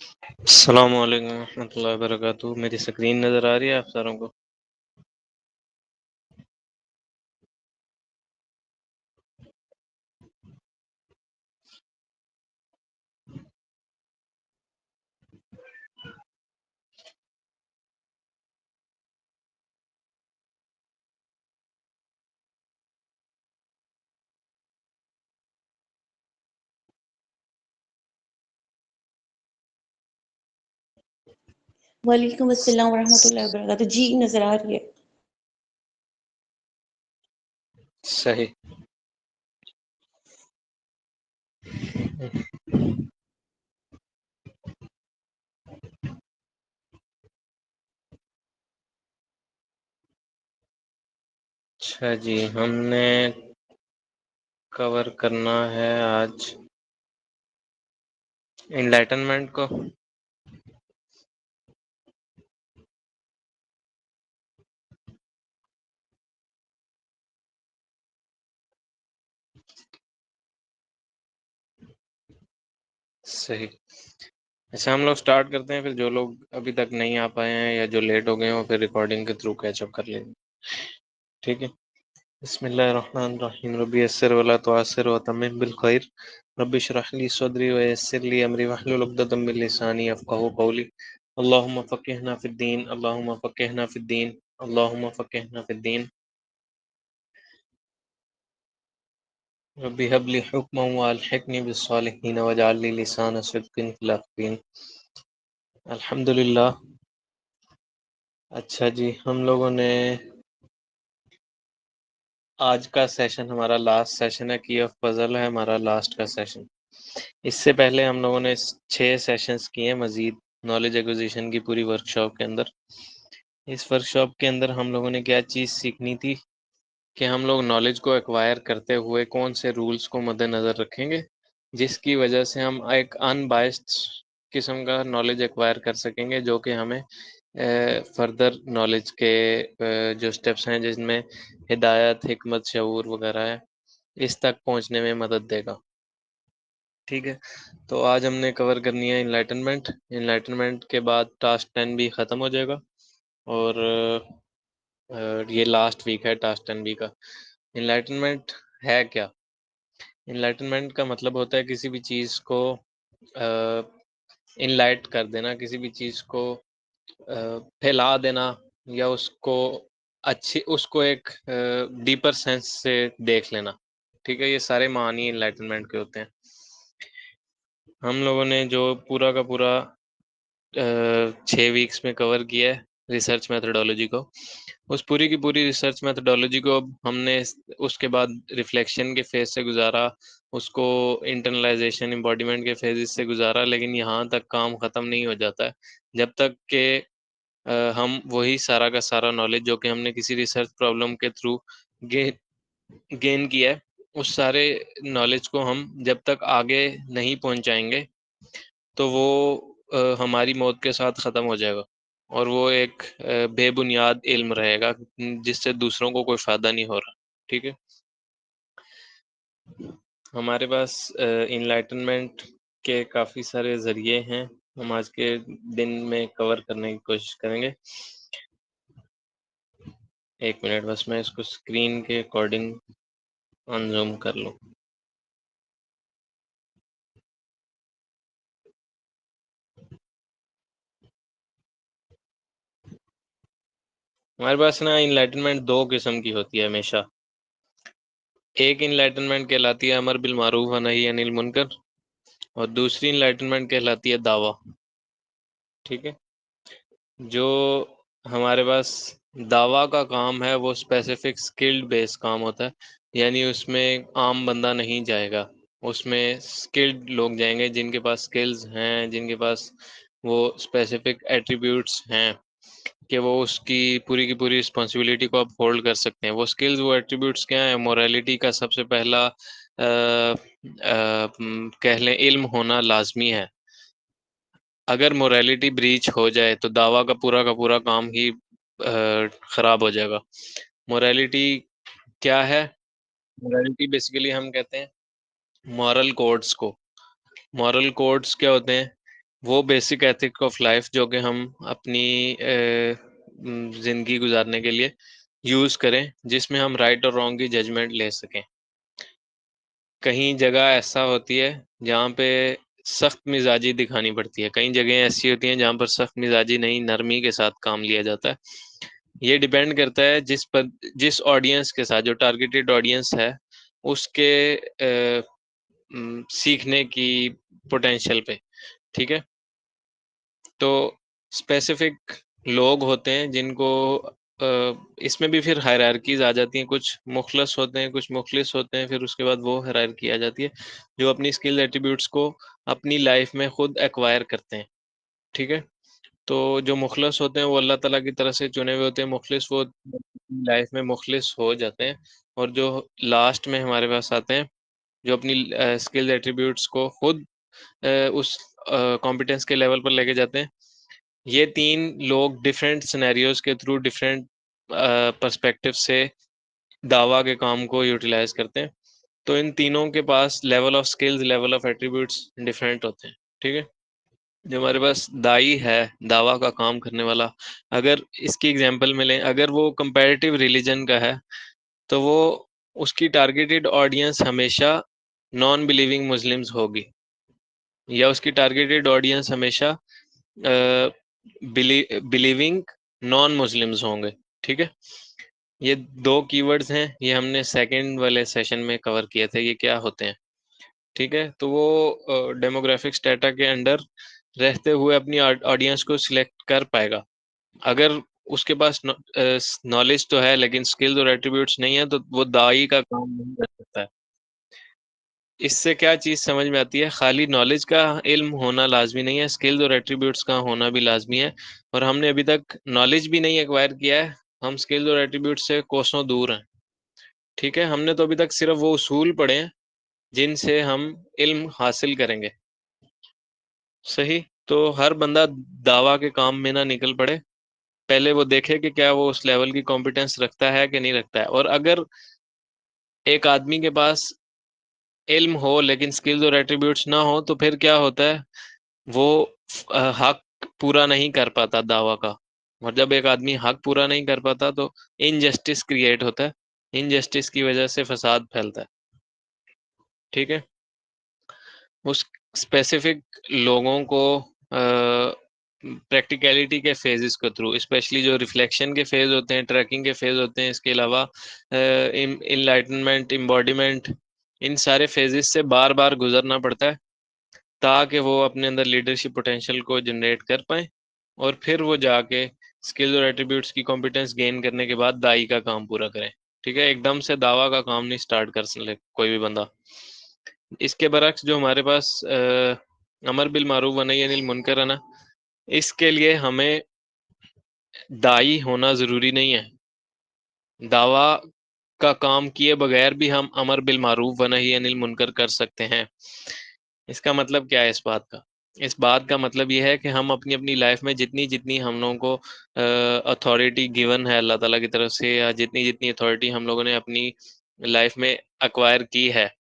अस्सलामु अलैकुम रहमतुल्लाहि व बरकातुहू। मेरी स्क्रीन नज़र आ रही है आप सारों को? वालेकुम अस्सलाम वरहमतुल्लाहि वबरकातुहू। जी नज़र आ रही है। सही। अच्छा जी, हमने कवर करना है आज एनलाइटनमेंट को। सही। अच्छा, हम लोग स्टार्ट करते हैं, फिर जो लोग अभी तक नहीं आ पाए हैं या जो लेट हो गए हैं वो फिर रिकॉर्डिंग के थ्रू कैचअप कर लेंगे। ठीक है। बिस्मिल्लाहिर्रहमानिर्रहीम। रब्बी यस्सिर वला तुअस्सिर वतम्मिम बिल खैर। रब्बि इश्रह ली सदरी वयस्सिर ली अमरी वहलुल उक़दतम मिन लिसानी यफ़क़हू क़ौली। अल्लाहुम्मा फ़क़िहना फ़िद्दीन, अल्लाहुम्मा फ़क़िहना फ़िद्दीन, अल्लाहुम्मा फ़क़िहना फ़िद्दीन। रब्बि हब ली हुक्मन व अल्हिक़नी बिस्सालिहीन वजअल ली लिसाना सिद्क़िन फ़िल आख़िरीन। अल्हम्दुलिल्लाह। अच्छा जी, हम लोगों ने आज का सेशन हमारा लास्ट सेशन है। की ऑफ पजल है हमारा लास्ट का सेशन। इससे पहले हम लोगों ने 6 सेशंस किए मजीद नॉलेज एक्विजिशन की पूरी वर्कशॉप के अंदर। इस वर्कशॉप के अंदर हम लोगों ने क्या चीज़ सीखनी थी कि हम लोग नॉलेज को एक्वायर करते हुए कौन से रूल्स को मद्देनज़र रखेंगे जिसकी वजह से हम एक अनबायस्ड किस्म का नॉलेज एक्वायर कर सकेंगे, जो कि हमें फर्दर नॉलेज के जो स्टेप्स हैं जिनमें हिदायत, हिकमत, शऊर वगैरह है, इस तक पहुंचने में मदद देगा। ठीक है। तो आज हमने कवर करनी है इनलाइटनमेंट। इनलाइटनमेंट के बाद टास्क 10 भी ख़त्म हो जाएगा और ये लास्ट वीक है टास्क 10 बी का। इनलाइटनमेंट है क्या? इनलाइटनमेंट का मतलब होता है किसी भी चीज़ को इनलाइट कर देना, किसी भी चीज़ को फैला देना या उसको एक डीपर सेंस से देख लेना। ठीक है, ये सारे मानी इनलाइटनमेंट के होते हैं। हम लोगों ने जो पूरा का पूरा 6 वीक्स में कवर किया है रिसर्च मेथोडोलॉजी को, उस पूरी की पूरी रिसर्च मेथोडोलॉजी को अब हमने उसके बाद रिफ्लेक्शन के फेज से गुजारा, उसको इंटरनलाइजेशन एम्बॉडीमेंट के फेजेस से गुजारा, लेकिन यहाँ तक काम ख़त्म नहीं हो जाता है जब तक कि हम वही सारा का सारा नॉलेज जो कि हमने किसी रिसर्च प्रॉब्लम के थ्रू गे गेन किया है, उस सारे नॉलेज को हम जब तक आगे नहीं पहुँचाएँगे, तो वो हमारी मौत के साथ ख़त्म हो जाएगा और वो एक बेबुनियाद इल्म रहेगा जिससे दूसरों को कोई फ़ायदा नहीं हो रहा। ठीक है? हमारे पास इनलाइटनमेंट के काफ़ी सारे ज़रिए हैं, हम आज के दिन में कवर करने की कोशिश करेंगे। 1 मिनट बस मैं इसको स्क्रीन के अकॉर्डिंग अनज़ूम कर लूँ। हमारे पास ना इनलाइटनमेंट 2 किस्म की होती है हमेशा। एक इनलाइटनमेंट कहलाती है अमर बिल मारूफ व नही अनिल मुनकर और दूसरी इनलाइटनमेंट कहलाती है दावा। ठीक है? जो हमारे पास दावा का काम है वो स्पेसिफिक स्किल्ड बेस्ड काम होता है, यानी उसमें आम बंदा नहीं जाएगा, उसमें स्किल्ड लोग जाएंगे जिनके पास स्किल्स हैं, जिनके पास वो स्पेसिफिक एट्रीब्यूट्स हैं कि वो उसकी पूरी की पूरी रिस्पॉन्सिबिलिटी को अपहोल्ड कर सकते हैं। वो स्किल्स, वो एट्रीब्यूट्स क्या हैं? मोरालिटी का सबसे पहला कह लें इल्म होना लाजमी है। अगर मोरालिटी ब्रीच हो जाए तो दावा का पूरा काम ही खराब हो जाएगा। मोरालिटी क्या है? मोरालिटी बेसिकली हम कहते हैं मॉरल कोड्स को। मॉरल कोड्स क्या होते हैं? वो बेसिक एथिक ऑफ लाइफ जो कि हम अपनी जिंदगी गुजारने के लिए यूज करें, जिसमें हम राइट और रॉन्ग की जजमेंट ले सकें। कहीं जगह ऐसा होती है जहाँ पे सख्त मिजाजी दिखानी पड़ती है, कई जगह ऐसी होती हैं जहाँ पर सख्त मिजाजी नहीं, नरमी के साथ काम लिया जाता है। ये डिपेंड करता है जिस ऑडियंस के साथ, जो टारगेटेड ऑडियंस है, उसके सीखने की पोटेंशियल पे। ठीक है, तो स्पेसिफिक लोग होते हैं जिनको इसमें भी फिर हायरार्कीज आ जाती हैं, कुछ मुखलस होते हैं, कुछ मुखलिस होते हैं, फिर उसके बाद वो हायरार्की आ जाती है जो अपनी स्किल एट्रीब्यूट्स को अपनी लाइफ में खुद एक्वायर करते हैं। ठीक है, तो जो मुखलस होते हैं वो अल्लाह ताला की तरफ से चुने हुए होते हैं, मुखलिस वो लाइफ में मुखलिस हो जाते हैं। और जो लास्ट में हमारे पास आते हैं, जो अपनी स्किल एट्रीब्यूट्स को खुद उस कॉम्पिटेंस के लेवल पर लेके जाते हैं, ये तीन लोग डिफरेंट सिनेरियोज के थ्रू, डिफरेंट पर्सपेक्टिव से दावा के काम को यूटिलाइज करते हैं। तो इन तीनों के पास level of skills, level of attributes different होते हैं। ठीक है, जो हमारे पास दाई है, दावा का काम करने वाला, अगर इसकी एग्जांपल में लें, अगर वो कंपैरेटिव रिलीजन का है, तो वो उसकी टारगेटेड ऑडियंस हमेशा नॉन बिलीविंग मुस्लिम्स होगी, या उसकी टारगेटेड ऑडियंस हमेशा बिलीविंग नॉन मुस्लिम्स होंगे। ठीक है, ये दो कीवर्ड्स हैं, ये हमने सेकंड वाले सेशन में कवर किए थे, ये क्या होते हैं। ठीक है, तो वो डेमोग्राफिक्स डाटा के अंडर रहते हुए अपनी ऑडियंस को सिलेक्ट कर पाएगा। अगर उसके पास नॉलेज तो है लेकिन स्किल्स और एट्रीब्यूट्स नहीं है, तो वो दाई का काम नहीं कर सकता है। इससे क्या चीज समझ में आती है, खाली नॉलेज का इल्म होना लाजमी नहीं है, स्किल्स और एट्रीब्यूट्स का होना भी लाजमी है। और हमने अभी तक नॉलेज भी नहीं एक्वायर किया है, हम स्किल्स और एट्रीब्यूट्स से कोसों दूर हैं। ठीक है, हमने तो अभी तक सिर्फ वो उसूल पढ़े हैं जिनसे हम इल्म हासिल करेंगे। सही, तो हर बंदा दावा के काम में ना निकल पड़े, पहले वो देखे कि क्या वो उस लेवल की कॉम्पिटेंस रखता है कि नहीं रखता है। और अगर एक आदमी के पास इल्म हो लेकिन स्किल्स और एट्रीब्यूट्स ना हो, तो फिर क्या होता है, वो हक पूरा नहीं कर पाता दावा का। और जब एक आदमी हक पूरा नहीं कर पाता तो इनजस्टिस क्रिएट होता है, इनजस्टिस की वजह से फसाद फैलता है। ठीक है, उस स्पेसिफिक लोगों को प्रैक्टिकलिटी के फेजेस के थ्रू, स्पेशली जो रिफ्लेक्शन के फेज होते हैं, ट्रैकिंग के फेज होते हैं, इसके अलावा इनलाइटनमेंट, एम्बॉडीमेंट, इन सारे फेजेस से बार बार गुजरना पड़ता है ताकि वो अपने अंदर लीडरशिप पोटेंशियल को जनरेट कर पाए, और फिर वो जाके स्किल्स और एट्रीब्यूट्स की कॉम्पिटेंस गेन करने के बाद दाई का काम पूरा करें। ठीक है, एकदम से दावा का काम नहीं स्टार्ट कर सकते कोई भी बंदा। इसके बरक्स जो हमारे पास अमर बिल मारूफ व नही अनिल मुनकर है ना, इसके लिए हमें दाई होना जरूरी नहीं है। दावा का काम किए बगैर भी हम अमर बिल मारूफ व नही अनिल मुनकर कर सकते हैं। इसका मतलब क्या है इस बात का, इस बात का मतलब यह है कि हम अपनी अपनी लाइफ में जितनी जितनी हम लोगों को अथॉरिटी गिवन है अल्लाह ताला की तरफ से, या जितनी जितनी अथॉरिटी हम लोगों ने अपनी लाइफ में अक्वायर की है,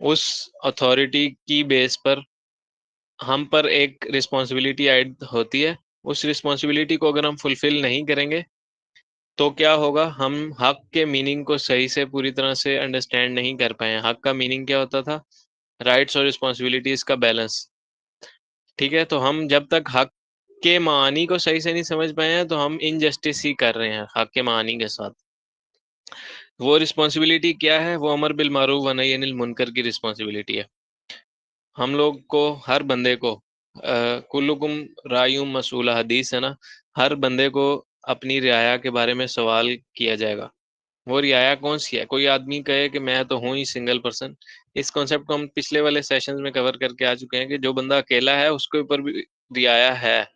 उस अथॉरिटी की बेस पर हम पर एक रिस्पॉन्सिबिलिटी ऐड होती है। उस रिस्पॉन्सिबिलिटी को अगर हम फुलफिल नहीं करेंगे तो क्या होगा, हम हक के मीनिंग को सही से पूरी तरह से अंडरस्टैंड नहीं कर पाए। हक का मीनिंग क्या होता था, राइट्स और रिस्पॉन्सिबिलिटीज का बैलेंस। ठीक है, तो हम जब तक हक के मानी को सही से नहीं समझ पाए हैं, तो हम इनजस्टिस ही कर रहे हैं हक के मानी के साथ। वो रिस्पॉन्सिबिलिटी क्या है, वो अमर बिल मारूफ व नही अनिल मुनकर की रिस्पॉन्सिबिलिटी है। हम लोग को, हर बंदे को, कुल्लुकुम रायुम मसूला, हदीस है ना, हर बंदे को अपनी रियाया के बारे में सवाल किया जाएगा। वो रियाया कौन सी है, कोई आदमी कहे कि मैं तो हूँ ही सिंगल पर्सन, इस कॉन्सेप्ट को हम पिछले वाले सेशंस में कवर करके आ चुके हैं कि जो बंदा अकेला है उसके ऊपर भी रियाया है।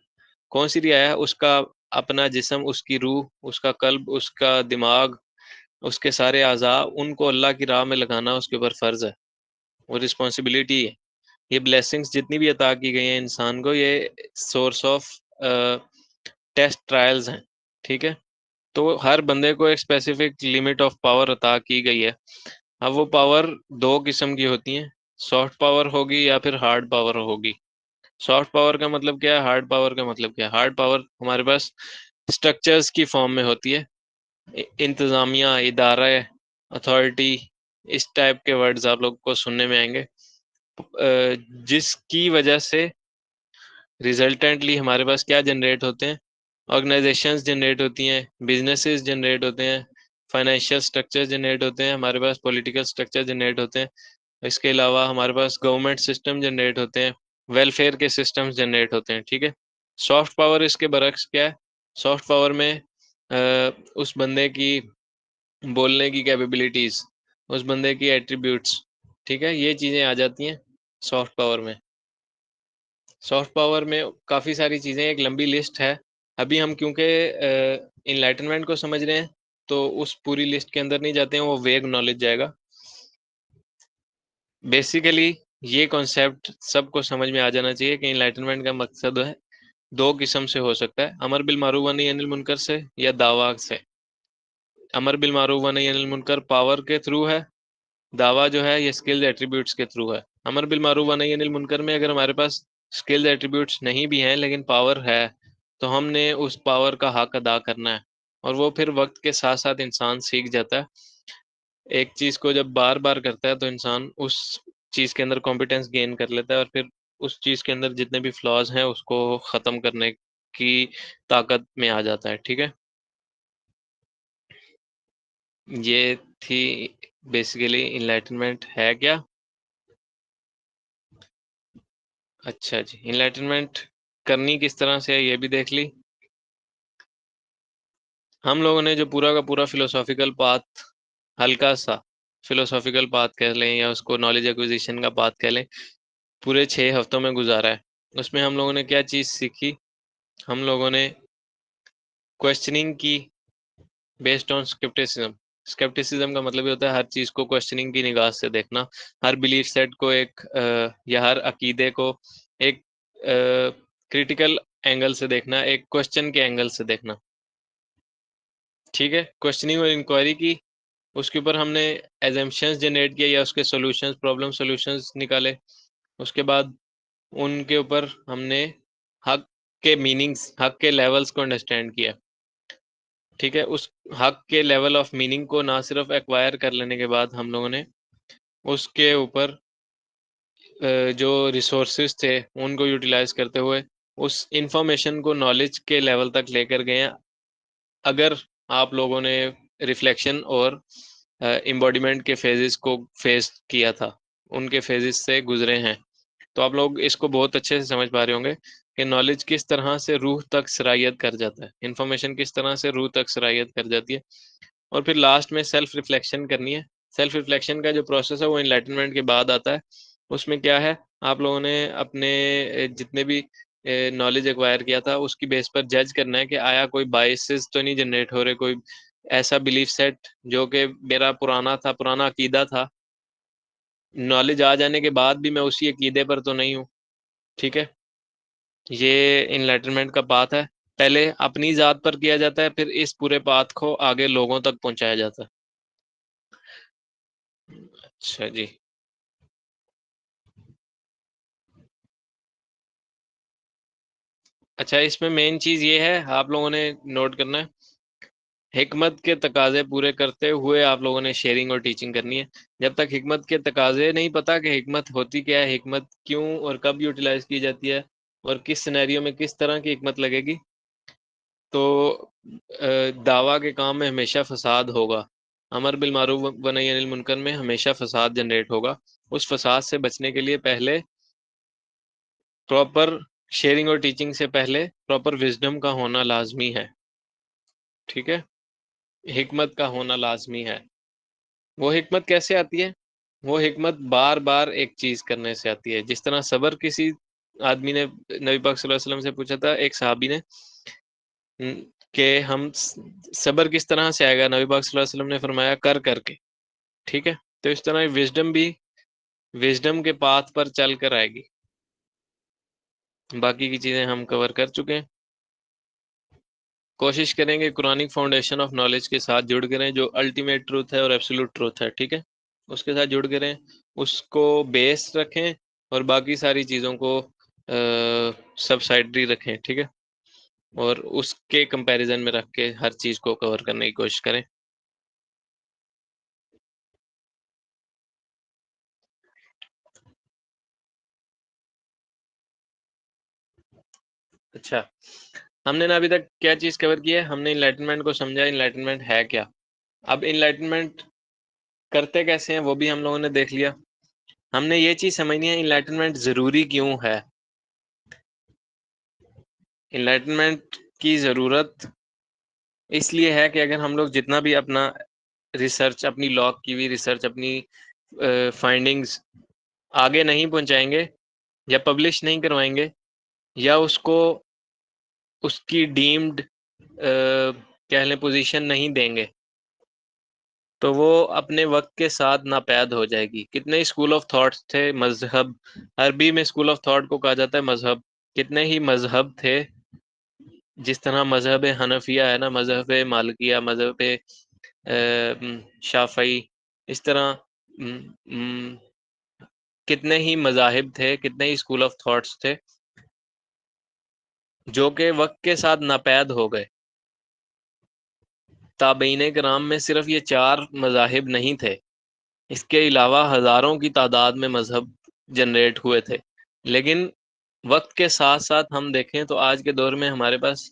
कौन सी रियाया है, उसका अपना जिस्म, उसकी रूह, उसका कल्ब, उसका दिमाग, उसके सारे आज़ा, उनको अल्लाह की राह में लगाना उसके ऊपर फर्ज है, वो रिस्पॉन्सिबिलिटी है। ये ब्लेसिंग्स जितनी भी अता की गई हैं इंसान को, ये सोर्स ऑफ टेस्ट ट्रायल्स हैं। ठीक है, तो हर बंदे को एक स्पेसिफिक लिमिट ऑफ पावर अता की गई है। अब वो पावर दो किस्म की होती हैं, सॉफ्ट पावर होगी या फिर हार्ड पावर होगी। सॉफ्ट पावर का मतलब क्या है, हार्ड पावर का मतलब क्या है? हार्ड पावर हमारे पास स्ट्रक्चर्स की फॉर्म में होती है, इंतजामिया, इदारा, अथॉरिटी, इस टाइप के वर्ड्स आप लोग को सुनने में आएंगे, जिसकी वजह से रिजल्टेंटली हमारे पास क्या जनरेट होते हैं, ऑर्गेनाइजेशंस जनरेट होती हैं, बिजनेसेस जनरेट होते हैं, फाइनेंशियल स्ट्रक्चर जनरेट होते हैं, हमारे पास पॉलिटिकल स्ट्रक्चर जनरेट होते हैं, इसके अलावा हमारे पास गवर्नमेंट सिस्टम जनरेट होते हैं, वेलफेयर के सिस्टम्स जनरेट होते हैं, ठीक है। सॉफ्ट पावर इसके बरक्स क्या है? सॉफ्ट पावर में उस बंदे की बोलने की कैपेबिलिटीज, उस बंदे की एट्रीब्यूट्स, ठीक है, ये चीजें आ जाती हैं सॉफ्ट पावर में। सॉफ्ट पावर में काफी सारी चीजें, एक लंबी लिस्ट है। अभी हम क्योंकि इनलाइटनमेंट को समझ रहे हैं तो उस पूरी लिस्ट के अंदर नहीं जाते हैं, वो वेग नॉलेज जाएगा। बेसिकली ये कॉन्सेप्ट सबको समझ में आ जाना चाहिए कि इनलाइटनमेंट का मकसद है, दो किस्म से हो सकता है, अमर बिल मारूफ व नही अनिल मुनकर से या दावा से। अमर बिल मारूफ व नही अनिल मुनकर पावर के थ्रू है, दावा जो है ये स्किल्स एट्रीब्यूट्स के थ्रू है। अमर बिल मारूफ व नही अनिल मुनकर में अगर हमारे पास स्किल्स एट्रीब्यूट्स नहीं भी हैं लेकिन पावर है, तो हमने उस पावर का हक अदा करना है, और वो फिर वक्त के साथ साथ इंसान सीख जाता है। एक चीज को जब बार बार करता है तो इंसान उस चीज के अंदर कॉम्पिटेंस गेन कर लेता है, और फिर उस चीज के अंदर जितने भी फ्लॉज हैं उसको खत्म करने की ताकत में आ जाता है, ठीक है। ये थी बेसिकली इनलाइटनमेंट है क्या। अच्छा जी, इनलाइटनमेंट करनी किस तरह से है ये भी देख ली। हम लोगों ने जो पूरा का पूरा फिलोसॉफिकल पाथ, हल्का सा फिलोसॉफिकल पाथ कह लें या उसको नॉलेज एक्विजिशन का पाथ कह लें, पूरे 6 हफ्तों में गुजारा है। उसमें हम लोगों ने क्या चीज़ सीखी? हम लोगों ने क्वेश्चनिंग की बेस्ड ऑन स्केप्टिसिज्म। स्केप्टिसिज्म का मतलब ये होता है हर चीज़ को क्वेश्चनिंग की निगाह से देखना, हर बिलीफ सेट को एक या हर अकीदे को एक क्रिटिकल एंगल से देखना, एक क्वेश्चन के एंगल से देखना, ठीक है। क्वेश्चनिंग और इंक्वायरी की, उसके ऊपर हमने एजम्पशंस जनरेट किए या उसके सॉल्यूशंस, प्रॉब्लम सॉल्यूशंस निकाले। उसके बाद उनके ऊपर हमने हक के मीनिंग्स, हक के लेवल्स को अंडरस्टैंड किया, ठीक है। उस हक के लेवल ऑफ मीनिंग को ना सिर्फ एक्वायर कर लेने के बाद हम लोगों ने उसके ऊपर जो रिसोर्सेज थे उनको यूटिलाइज करते हुए उस इंफॉर्मेशन को नॉलेज के लेवल तक लेकर गए हैं। अगर आप लोगों ने रिफ्लेक्शन और एम्बॉडीमेंट के फेजेस को फेस किया था, उनके फेजेस से गुजरे हैं, तो आप लोग इसको बहुत अच्छे से समझ पा रहे होंगे कि नॉलेज किस तरह से रूह तक सरायत कर जाता है, इंफॉर्मेशन किस तरह से रूह तक सरायत कर जाती है। और फिर लास्ट में सेल्फ रिफ्लेक्शन करनी है। सेल्फ रिफ्लेक्शन का जो प्रोसेस है वो इनलाइटनमेंट के बाद आता है। उसमें क्या है, आप लोगों ने अपने जितने भी नॉलेज एक्वायर किया था उसकी बेस पर जज करना है कि आया कोई बायसेस तो नहीं जनरेट हो रहे, कोई ऐसा बिलीफ सेट जो कि मेरा पुराना था, पुराना अकीदा था, नॉलेज आ जाने के बाद भी मैं उसी अकीदे पर तो नहीं हूँ, ठीक है। ये इनलाइटनमेंट का पाथ है। पहले अपनी जात पर किया जाता है, फिर इस पूरे पाथ को आगे लोगों तक पहुंचाया जाता है। अच्छा जी। अच्छा, इसमें मेन चीज ये है आप लोगों ने नोट करना है, हिकमत के तकाजे पूरे करते हुए आप लोगों ने शेयरिंग और टीचिंग करनी है। जब तक हिकमत के तकाजे नहीं पता कि हिकमत होती क्या है, हिकमत क्यों और कब यूटिलाइज की जाती है और किस सिनेरियो में किस तरह की हिकमत लगेगी, तो दावा के काम में हमेशा फसाद होगा। अमर बिल मारूफ व नही अनिल मुनकर में हमेशा फसाद जनरेट होगा। उस फसाद से बचने के लिए पहले प्रॉपर शेयरिंग और टीचिंग से पहले प्रॉपर विजडम का होना लाजमी है, ठीक है। हिकमत का होना लाजमी है। वो हिकमत कैसे आती है? वो हिकमत बार बार एक चीज करने से आती है। जिस तरह सबर किसी आदमी ने नबी पाक सल्लल्लाहु अलैहि वसल्लम से पूछा था, एक सहाबी ने, कि हम सबर किस तरह से आएगा, नबी पाक सल्लल्लाहु अलैहि वसल्लम ने फरमाया कर करके, ठीक है। तो इस तरह विजडम भी विजडम के पाथ पर चल कर आएगी। बाकी की चीजें हम कवर कर चुके हैं। कोशिश करेंगे कुरानिक फाउंडेशन ऑफ नॉलेज के साथ जुड़ के रहें, जो अल्टीमेट ट्रूथ है और एब्सोल्यूट ट्रूथ है, ठीक है। उसके साथ जुड़ के रहें, उसको बेस रखें और बाकी सारी चीज़ों को सबसाइडरी रखें, ठीक है, और उसके कंपैरिजन में रख के हर चीज को कवर करने की कोशिश करें। अच्छा, हमने ना अभी तक क्या चीज कवर की है? हमने इनलाइटनमेंट को समझा, इनलाइटनमेंट है क्या। अब इनलाइटनमेंट करते कैसे हैं वो भी हम लोगों ने देख लिया। हमने ये चीज समझनी है इनलाइटनमेंट जरूरी क्यों है। इनलाइटनमेंट की जरूरत इसलिए है कि अगर हम लोग जितना भी अपना रिसर्च, अपनी लॉक की हुई रिसर्च, अपनी फाइंडिंग्स आगे नहीं पहुंचाएंगे या पब्लिश नहीं करवाएंगे या उसको उसकी डीम्ड कह लें पोजीशन नहीं देंगे, तो वो अपने वक्त के साथ नापैद हो जाएगी। कितने ही स्कूल ऑफ थॉट्स थे, मजहब, अरबी में स्कूल ऑफ थॉट को कहा जाता है मजहब। कितने ही मजहब थे, जिस तरह मजहब हनफिया है ना, मजहब मालिकिया, मजहब शाफई, इस तरह कितने ही मजाहिब थे, कितने ही स्कूल ऑफ थॉट्स थे जो कि वक्त के साथ नापैद हो गए। ताबईन कराम में सिर्फ ये 4 मजाहिब नहीं थे, इसके अलावा हजारों की तादाद में मजहब जनरेट हुए थे। लेकिन वक्त के साथ साथ हम देखें तो आज के दौर में हमारे पास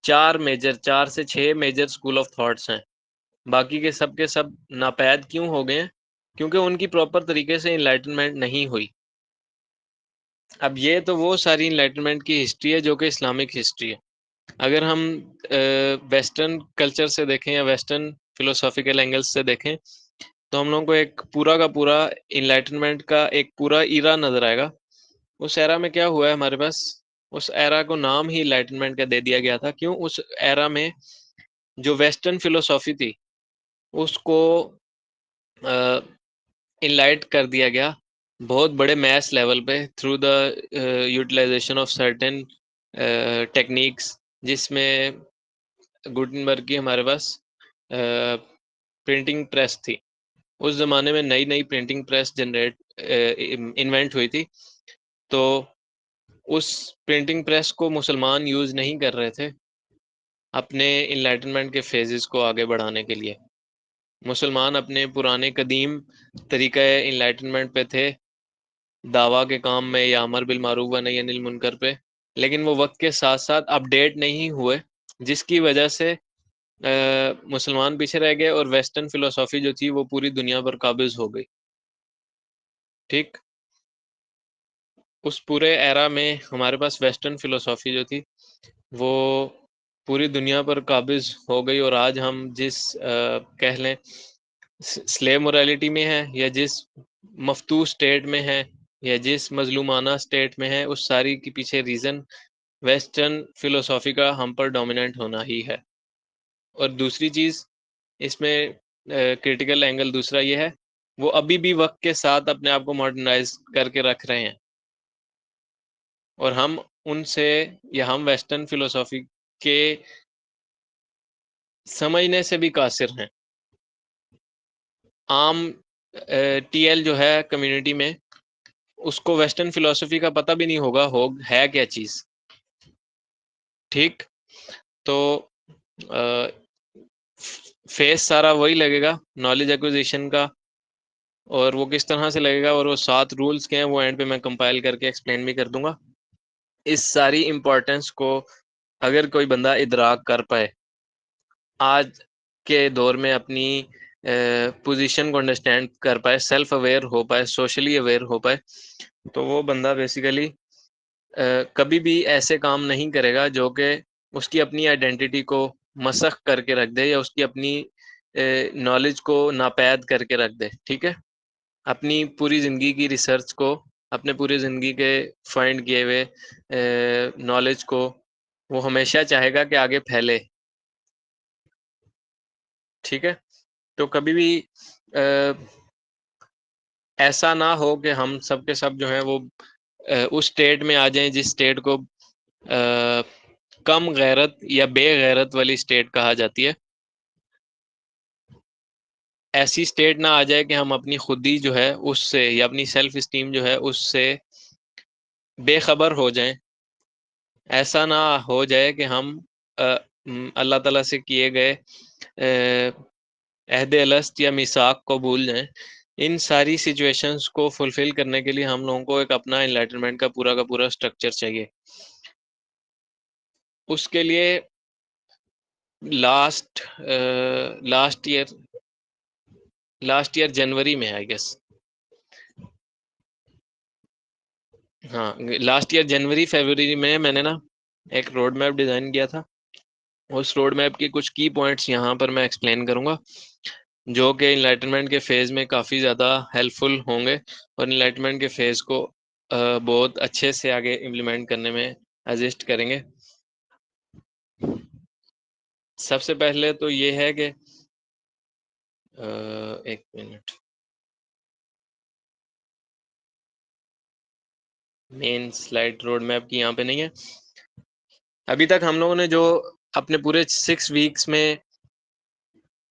4 से 6 मेजर स्कूल ऑफ थॉट्स हैं। बाकी के सब नापैद क्यों हो गए हैं? क्योंकि उनकी प्रॉपर तरीके से इनलाइटनमेंट नहीं हुई। अब ये तो वो सारी इनलाइटनमेंट की हिस्ट्री है जो कि इस्लामिक हिस्ट्री है। अगर हम वेस्टर्न कल्चर से देखें या वेस्टर्न फिलोसॉफिकल एंगल्स से देखें, तो हम लोगों को एक पूरा का पूरा इनलाइटनमेंट का एक पूरा इरा नजर आएगा। उस एरा में क्या हुआ है हमारे पास? उस एरा को नाम ही इनलाइटनमेंट का दे दिया गया था। क्यों? उस एरा में जो वेस्टर्न फिलोसॉफी थी उसको इनलाइट कर दिया गया बहुत बड़े मैस लेवल पे through the utilization of certain techniques, जिसमें गुटनबर्ग की हमारे पास प्रिंटिंग प्रेस थी। उस जमाने में नई नई प्रिंटिंग प्रेस इन्वेंट हुई थी। तो उस प्रिंटिंग प्रेस को मुसलमान यूज नहीं कर रहे थे अपने इनलाइटनमेंट के फेजेस को आगे बढ़ाने के लिए। मुसलमान अपने पुराने कदीम तरीक़े इनलाइटनमेंट पे थे, दावा के काम में या अमर बिल मारूफ व नही अनिल मुनकर पे। लेकिन वो वक्त के साथ साथ अपडेट नहीं हुए, जिसकी वजह से मुसलमान पीछे रह गए और वेस्टर्न फिलोसॉफी जो थी वो पूरी दुनिया पर काबिज हो गई। ठीक, उस पूरे एरा में हमारे पास वेस्टर्न फिलोसॉफी जो थी वो पूरी दुनिया पर काबिज हो गई। और आज हम जिस कह लें स्लेव मोरालिटी में है या जिस मफतू स्टेट में है या जिस मजलूमाना स्टेट में है, उस सारी के पीछे रीज़न वेस्टर्न फिलोसॉफी का हम पर डोमिनेंट होना ही है। और दूसरी चीज़ इसमें क्रिटिकल एंगल दूसरा ये है, वो अभी भी वक्त के साथ अपने आप को मॉडर्नाइज करके रख रहे हैं और हम उनसे या हम वेस्टर्न फिलोसॉफी के समझने से भी कासिर हैं। आम टीएल जो है कम्युनिटी में, उसको वेस्टर्न फिलोसफी का पता भी नहीं होगा हो है क्या चीज़। ठीक, तो फेस सारा वही लगेगा नॉलेज एक्विजिशन का, और वो किस तरह से लगेगा और वो 7 रूल्स के हैं वो एंड पे मैं कंपाइल करके एक्सप्लेन भी कर दूंगा। इस सारी इम्पोर्टेंस को अगर कोई बंदा इदराक कर पाए, आज के दौर में अपनी पोजीशन को अंडरस्टैंड कर पाए, सेल्फ अवेयर हो पाए, सोशली अवेयर हो पाए, तो वो बंदा बेसिकली कभी भी ऐसे काम नहीं करेगा जो कि उसकी अपनी आइडेंटिटी को मसख करके रख दे या उसकी अपनी नॉलेज को नापैद करके रख दे। ठीक है, अपनी पूरी ज़िंदगी की रिसर्च को, अपने पूरी ज़िंदगी के फाइंड किए हुए नॉलेज को वो हमेशा चाहेगा कि आगे फैले। ठीक है, तो कभी भी ऐसा ना हो कि हम सब के सब जो हैं वो उस स्टेट में आ जाएं जिस स्टेट को कम गैरत या बेगैरत वाली स्टेट कहा जाती है। ऐसी स्टेट ना आ जाए कि हम अपनी खुदी जो है उससे या अपनी सेल्फ इस्टीम जो है उससे बेखबर हो जाएं। ऐसा ना हो जाए कि हम अल्लाह ताला से किए गए अहद अलस्त या मिसाक को भूल जाएं। इन सारी सिचुएशंस को फुलफिल करने के लिए हम लोगों को एक अपना एनलाइटनमेंट का पूरा स्ट्रक्चर चाहिए। उसके लिए लास्ट ईयर जनवरी में, आई गेस, हाँ, लास्ट ईयर जनवरी फरवरी में मैंने ना एक रोड मैप डिजाइन किया था। उस रोड मैप के कुछ की पॉइंट्स यहाँ पर मैं एक्सप्लेन करूंगा, जो कि इनलाइटनमेंट के फेज में काफ़ी ज़्यादा हेल्पफुल होंगे और इनलाइटनमेंट के फेज को बहुत अच्छे से आगे इम्प्लीमेंट करने में असिस्ट करेंगे। सबसे पहले तो ये है कि एक minute, main slide road map की यहाँ पे नहीं है। अभी तक हम लोगों ने जो अपने पूरे 6 वीक्स में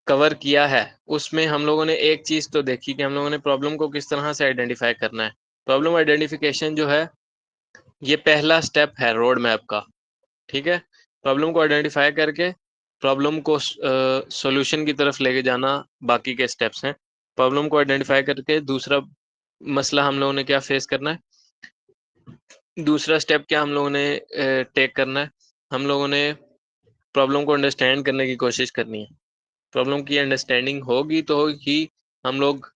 कवर किया है, उसमें हम लोगों ने एक चीज़ तो देखी कि हम लोगों ने प्रॉब्लम को किस तरह से आइडेंटिफाई करना है। प्रॉब्लम आइडेंटिफिकेशन जो है, ये पहला स्टेप है रोड मैप का, ठीक है। प्रॉब्लम को आइडेंटिफाई करके प्रॉब्लम को सॉल्यूशन की तरफ लेके जाना बाकी के स्टेप्स हैं। प्रॉब्लम को आइडेंटिफाई करके दूसरा मसला हम लोगों ने क्या फेस करना है, दूसरा स्टेप क्या हम लोगों ने टेक करना है, हम लोगों ने प्रॉब्लम को अंडरस्टैंड करने की कोशिश करनी है। प्रॉब्लम की अंडरस्टैंडिंग होगी तो ही हम लोग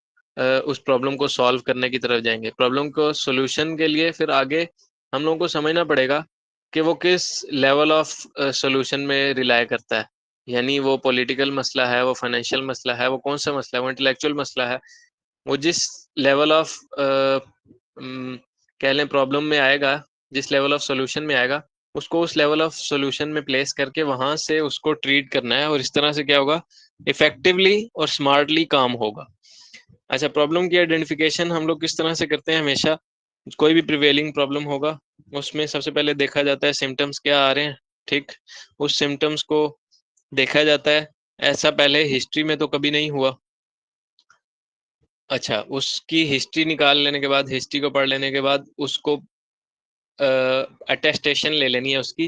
उस प्रॉब्लम को सॉल्व करने की तरफ जाएंगे। प्रॉब्लम को सॉल्यूशन के लिए फिर आगे हम लोगों को समझना पड़ेगा कि वो किस लेवल ऑफ सॉल्यूशन में रिलाय करता है। यानी वो पॉलिटिकल मसला है, वो फाइनेंशियल मसला है, वो कौन सा मसला है, वो इंटेलेक्चुअल मसला है। वो जिस लेवल ऑफ कह लें प्रॉब्लम में आएगा, जिस लेवल ऑफ सॉल्यूशन में आएगा, उसको उस लेवल ऑफ सॉल्यूशन में प्लेस करके वहां से उसको ट्रीट करना है। और इस तरह से क्या होगा, इफेक्टिवली और स्मार्टली काम होगा। अच्छा, प्रॉब्लम की आइडेंटिफिकेशन हम लोग किस तरह से करते हैं? हमेशा कोई भी प्रिवेलिंग प्रॉब्लम होगा, उसमें सबसे पहले देखा जाता है सिम्टम्स क्या आ रहे हैं, ठीक। उस सिम्टम्स को देखा जाता है। ऐसा पहले हिस्ट्री में तो कभी नहीं हुआ। अच्छा, उसकी हिस्ट्री निकाल लेने के बाद, हिस्ट्री को पढ़ लेने के बाद, उसको अटेस्टेशन ले लेनी है उसकी।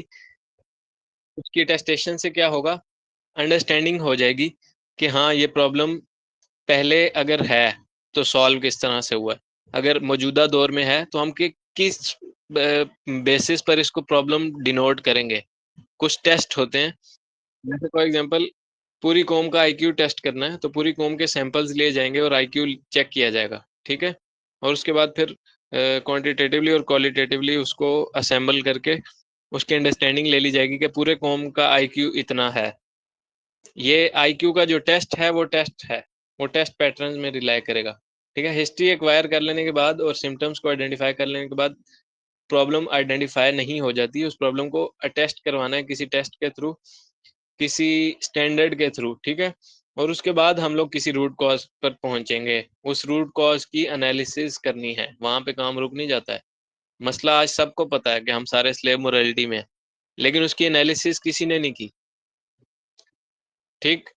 उसकी अटेस्टेशन से क्या होगा, अंडरस्टैंडिंग हो जाएगी कि हाँ, ये प्रॉब्लम पहले अगर है तो सॉल्व किस तरह से हुआ है। अगर मौजूदा दौर में है तो हम किस बेसिस पर इसको प्रॉब्लम डिनोट करेंगे। कुछ टेस्ट होते हैं, जैसे फॉर एग्जांपल पूरी कौम का आईक्यू टेस्ट करना है तो पूरी कौम के सैंपल्स लिए जाएंगे और आईक्यू चेक किया जाएगा, ठीक है। और उसके बाद फिर क्वांटिटेटिवली और क्वालिटेटिवली उसको असेंबल करके उसकी अंडरस्टैंडिंग ले ली जाएगी कि पूरे कौम का आईक्यू इतना है। ये आईक्यू का जो टेस्ट है वो टेस्ट पैटर्न में रिलाई करेगा, ठीक है। हिस्ट्री एक्वायर कर लेने के बाद और सिम्टम्स को आइडेंटिफाई कर लेने के बाद प्रॉब्लम आइडेंटिफाई नहीं हो जाती, उस प्रॉब्लम को अटेस्ट करवाना है किसी टेस्ट के थ्रू, किसी स्टैंडर्ड के थ्रू, ठीक है। और उसके बाद हम लोग किसी रूट कॉज पर पहुंचेंगे। उस रूट कॉज की एनालिसिस करनी है, वहां पे काम रुक नहीं जाता है। मसला आज सबको पता है कि हम सारे स्लेव मोरालिटी में हैं, लेकिन उसकी एनालिसिस किसी ने नहीं की, ठीक।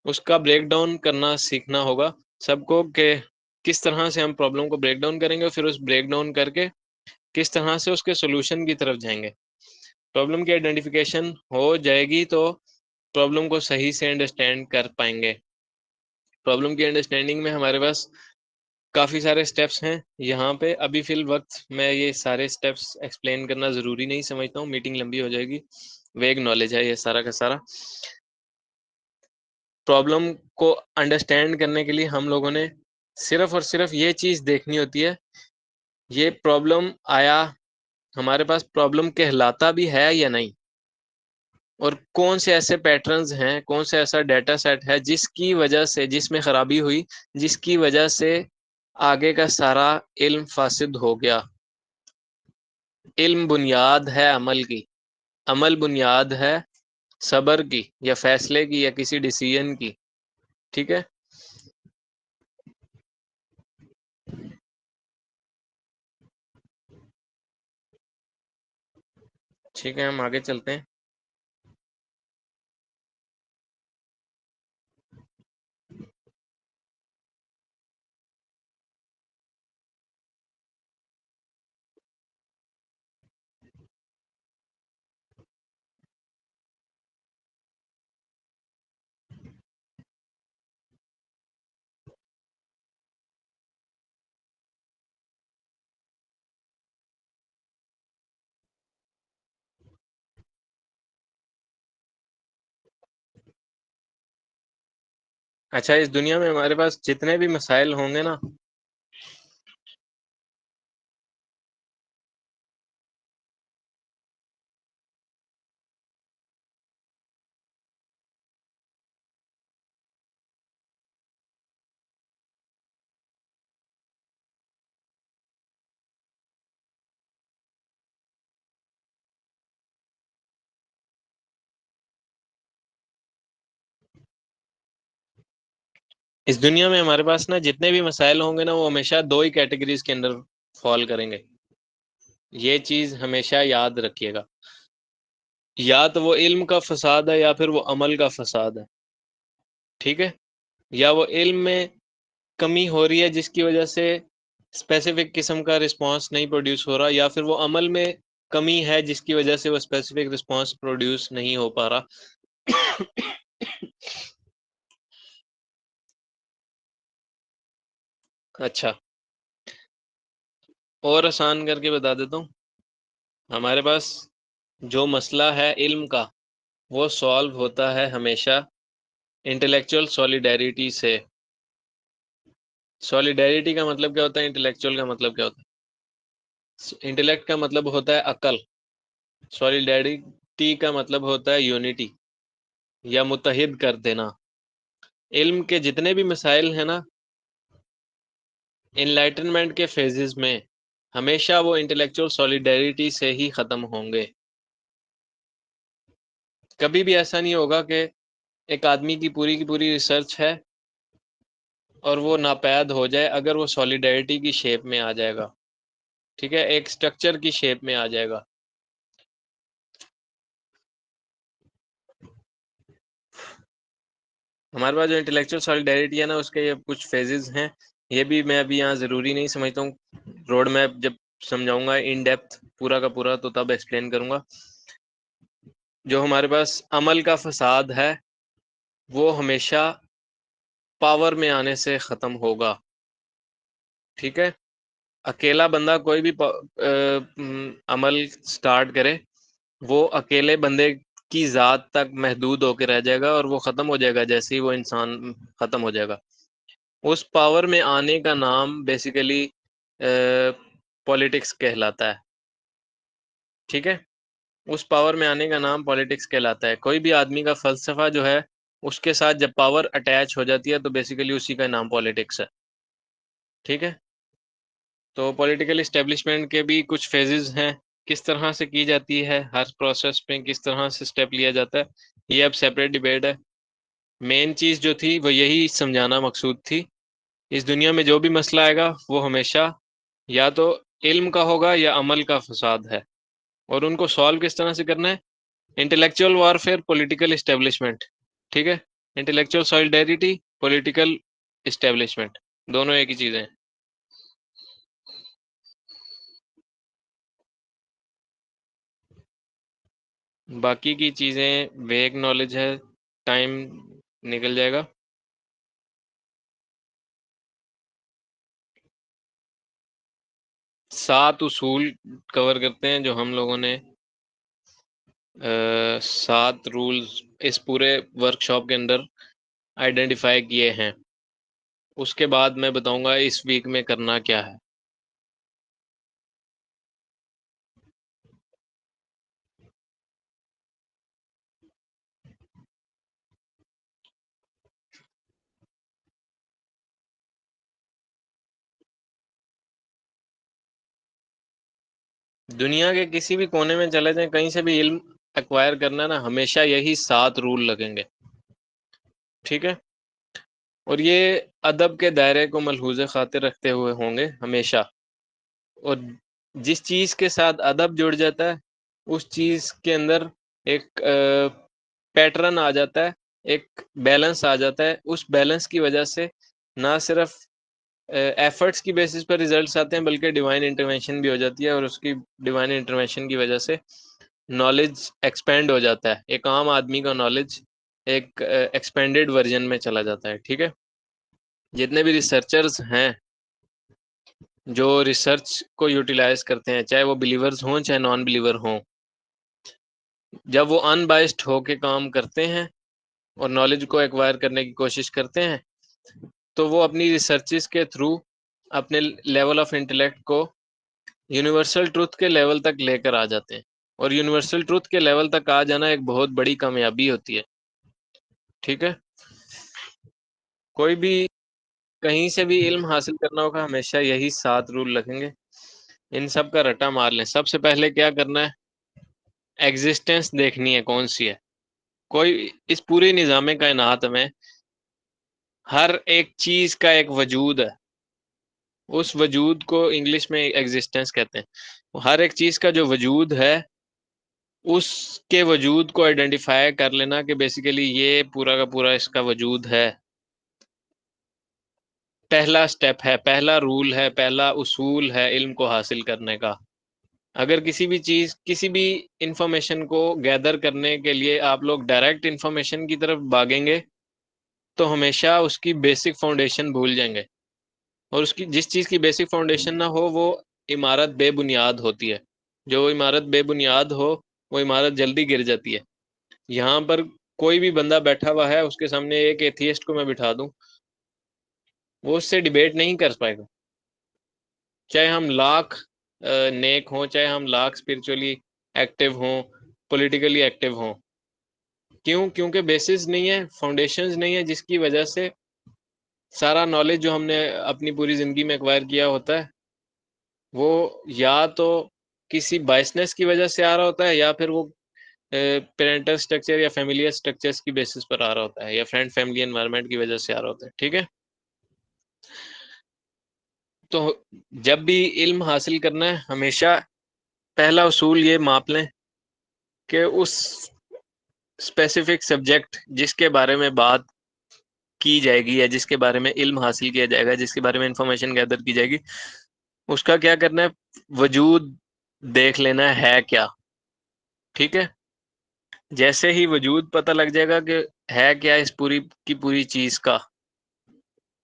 उसका ब्रेक डाउन करना सीखना होगा सबको कि किस तरह से हम प्रॉब्लम को ब्रेक डाउन करेंगे और फिर उस ब्रेक डाउन करके किस तरह से उसके सोल्यूशन की तरफ जाएंगे। प्रॉब्लम की आइडेंटिफिकेशन हो जाएगी तो प्रॉब्लम को सही से अंडरस्टैंड कर पाएंगे। प्रॉब्लम की अंडरस्टैंडिंग में हमारे पास काफ़ी सारे स्टेप्स हैं। यहाँ पे अभी फिल वक्त मैं ये सारे स्टेप्स एक्सप्लेन करना ज़रूरी नहीं समझता हूँ, मीटिंग लंबी हो जाएगी। वेग नॉलेज है ये सारा का सारा। प्रॉब्लम को अंडरस्टैंड करने के लिए हम लोगों ने सिर्फ और सिर्फ ये चीज़ देखनी होती है, ये प्रॉब्लम आया, हमारे पास प्रॉब्लम कहलाता भी है या नहीं, और कौन से ऐसे पैटर्न्स हैं, कौन से ऐसा डेटा सेट है जिसकी वजह से, जिसमें खराबी हुई, जिसकी वजह से आगे का सारा इल्म फासिद हो गया। इल्म बुनियाद है अमल की, अमल बुनियाद है सब्र की या फैसले की या किसी डिसीजन की, ठीक है। ठीक है, हम आगे चलते हैं। अच्छा, इस दुनिया में हमारे पास जितने भी मसाइल होंगे ना, इस दुनिया में हमारे पास ना जितने भी मसाइल होंगे ना, वो हमेशा दो ही कैटेगरीज के अंदर फॉल करेंगे। ये चीज हमेशा याद रखिएगा। या तो वो इल्म का फसाद है या फिर वो अमल का फसाद है। ठीक है। या वो इल्म में कमी हो रही है जिसकी वजह से स्पेसिफिक किस्म का रिस्पांस नहीं प्रोड्यूस हो रहा, या फिर वो अमल में कमी है जिसकी वजह से वो स्पेसिफिक रिस्पांस प्रोड्यूस नहीं हो पा रहा। अच्छा, और आसान करके बता देता हूँ। हमारे पास जो मसला है इल्म का, वो सॉल्व होता है हमेशा इंटेलेक्चुअल सॉलिडेरिटी से। सॉलिडेरिटी का मतलब क्या होता है, इंटेलेक्चुअल का मतलब क्या होता है? इंटेलेक्ट का मतलब होता है अकल, सॉलिडेरिटी का मतलब होता है यूनिटी या मुत्तहिद कर देना। इल्म के जितने भी मसाइल हैं ना, इनलाइटनमेंट के फेजेस में हमेशा वो इंटेलेक्चुअल सॉलिडेरिटी से ही ख़त्म होंगे। कभी भी ऐसा नहीं होगा कि एक आदमी की पूरी रिसर्च है और वो नापैद हो जाए अगर वो सॉलिडेरिटी की शेप में आ जाएगा। ठीक है, एक स्ट्रक्चर की शेप में आ जाएगा। हमारे पास जो इंटेलेक्चुअल सॉलिडेरिटी है ना, उसके ये कुछ फेजेस हैं। ये भी मैं अभी यहाँ ज़रूरी नहीं समझता हूँ। रोड मैप जब समझाऊंगा इन डेप्थ पूरा का पूरा, तो तब एक्सप्लेन करूंगा। जो हमारे पास अमल का फसाद है, वो हमेशा पावर में आने से ख़त्म होगा। ठीक है। अकेला बंदा कोई भी अमल स्टार्ट करे, वो अकेले बंदे की ज़ात तक महदूद होकर रह जाएगा और वो ख़त्म हो जाएगा जैसे ही वो इंसान ख़त्म हो जाएगा। उस पावर में आने का नाम बेसिकली पॉलिटिक्स कहलाता है। ठीक है। उस पावर में आने का नाम पॉलिटिक्स कहलाता है। कोई भी आदमी का फ़लसफ़ा जो है, उसके साथ जब पावर अटैच हो जाती है तो बेसिकली उसी का नाम पॉलिटिक्स है। ठीक है। तो पॉलिटिकल इस्टेब्लिशमेंट के भी कुछ फेजेस हैं, किस तरह से की जाती है, हर प्रोसेस में किस तरह से स्टेप लिया जाता है, ये अब सेपरेट डिबेट है। मेन चीज़ जो थी वो यही समझाना मकसूद थी। इस दुनिया में जो भी मसला आएगा वो हमेशा या तो इल्म का होगा या अमल का फसाद है। और उनको सॉल्व किस तरह से करना है? Intellectual warfare, political establishment. ठीक है। इंटेलेक्चुअल सॉलिडेरिटी, पॉलिटिकल इस्टेब्लिशमेंट, दोनों एक ही चीज़ें हैं। बाकी की चीज़ें वेग नॉलेज है, टाइम निकल जाएगा। 7 उसूल कवर करते हैं जो हम लोगों ने 7 रूल्स इस पूरे वर्कशॉप के अंदर आइडेंटिफाई किए हैं। उसके बाद मैं बताऊंगा इस वीक में करना क्या है। दुनिया के किसी भी कोने में चले जाएं, कहीं से भी इल्म एक्वायर करना ना, हमेशा यही 7 रूल लगेंगे। ठीक है। और ये अदब के दायरे को मलहूज़ खातिर रखते हुए होंगे हमेशा। और जिस चीज़ के साथ अदब जुड़ जाता है, उस चीज़ के अंदर एक पैटर्न आ जाता है, एक बैलेंस आ जाता है। उस बैलेंस की वजह से ना सिर्फ एफर्ट्स की बेसिस पर रिजल्ट्स आते हैं, बल्कि डिवाइन इंटरवेंशन भी हो जाती है। और उसकी डिवाइन इंटरवेंशन की वजह से नॉलेज एक्सपेंड हो जाता है। एक आम आदमी का नॉलेज एक एक्सपेंडेड वर्जन में चला जाता है। ठीक है। जितने भी रिसर्चर्स हैं जो रिसर्च को यूटिलाइज करते हैं, चाहे वो बिलीवर्स हों चाहे नॉन बिलीवर हों, जब वो अनबाइस्ड होके काम करते हैं और नॉलेज को एक्वायर करने की कोशिश करते हैं, तो वो अपनी रिसर्चेस के थ्रू अपने लेवल ऑफ इंटेलेक्ट को यूनिवर्सल ट्रुथ के लेवल तक लेकर आ जाते हैं, और यूनिवर्सल ट्रुथ के लेवल तक आ जाना एक बहुत बड़ी कामयाबी होती है। ठीक है, कोई भी कहीं से भी इल्म हासिल करना होगा, हमेशा यही 7 रूल रखेंगे, इन सब का रट्टा मार लें। सबसे पहले क्या करना है, एग्जिस्टेंस देखनी है कौन सी है। कोई इस पूरे निज़ाम कायनात में हर एक चीज का एक वजूद है, उस वजूद को इंग्लिश में एग्जिस्टेंस कहते हैं। हर एक चीज का जो वजूद है, उसके वजूद को आइडेंटिफाई कर लेना कि बेसिकली ये पूरा का पूरा इसका वजूद है, पहला स्टेप है, पहला रूल है, पहला उसूल है इल्म को हासिल करने का। अगर किसी भी चीज, किसी भी इंफॉर्मेशन को गैदर करने के लिए आप लोग डायरेक्ट इंफॉर्मेशन की तरफ भागेंगे तो हमेशा उसकी बेसिक फाउंडेशन भूल जाएंगे, और उसकी जिस चीज की बेसिक फाउंडेशन ना हो वो इमारत बेबुनियाद होती है। जो इमारत बेबुनियाद हो वो इमारत जल्दी गिर जाती है। यहाँ पर कोई भी बंदा बैठा हुआ है, उसके सामने एक एथियस्ट को मैं बिठा दूं, वो उससे डिबेट नहीं कर पाएगा, चाहे हम लाख नेक हों, चाहे हम लाख स्पिरिचुअली एक्टिव हों, पॉलिटिकली एक्टिव हों। क्यों? क्योंकि बेसिस नहीं है, फाउंडेशंस नहीं है, जिसकी वजह से सारा नॉलेज जो हमने अपनी पूरी जिंदगी में एक्वायर किया होता है वो या तो किसी बायसनेस की वजह से आ रहा होता है, या फिर वो पेरेंटल स्ट्रक्चर या फैमिलियर स्ट्रक्चर्स की बेसिस पर आ रहा होता है, या फ्रेंड फैमिली एनवायरनमेंट की वजह से आ रहा होता है। ठीक है, तो जब भी इल्म हासिल करना है, हमेशा पहला उसूल ये माप लें कि उस स्पेसिफिक सब्जेक्ट जिसके बारे में बात की जाएगी, या जिसके बारे में इल्म हासिल किया जाएगा, जिसके बारे में इंफॉर्मेशन गैदर की जाएगी, उसका क्या करना है, वजूद देख लेना है क्या। ठीक है, जैसे ही वजूद पता लग जाएगा कि है क्या इस पूरी की पूरी चीज का,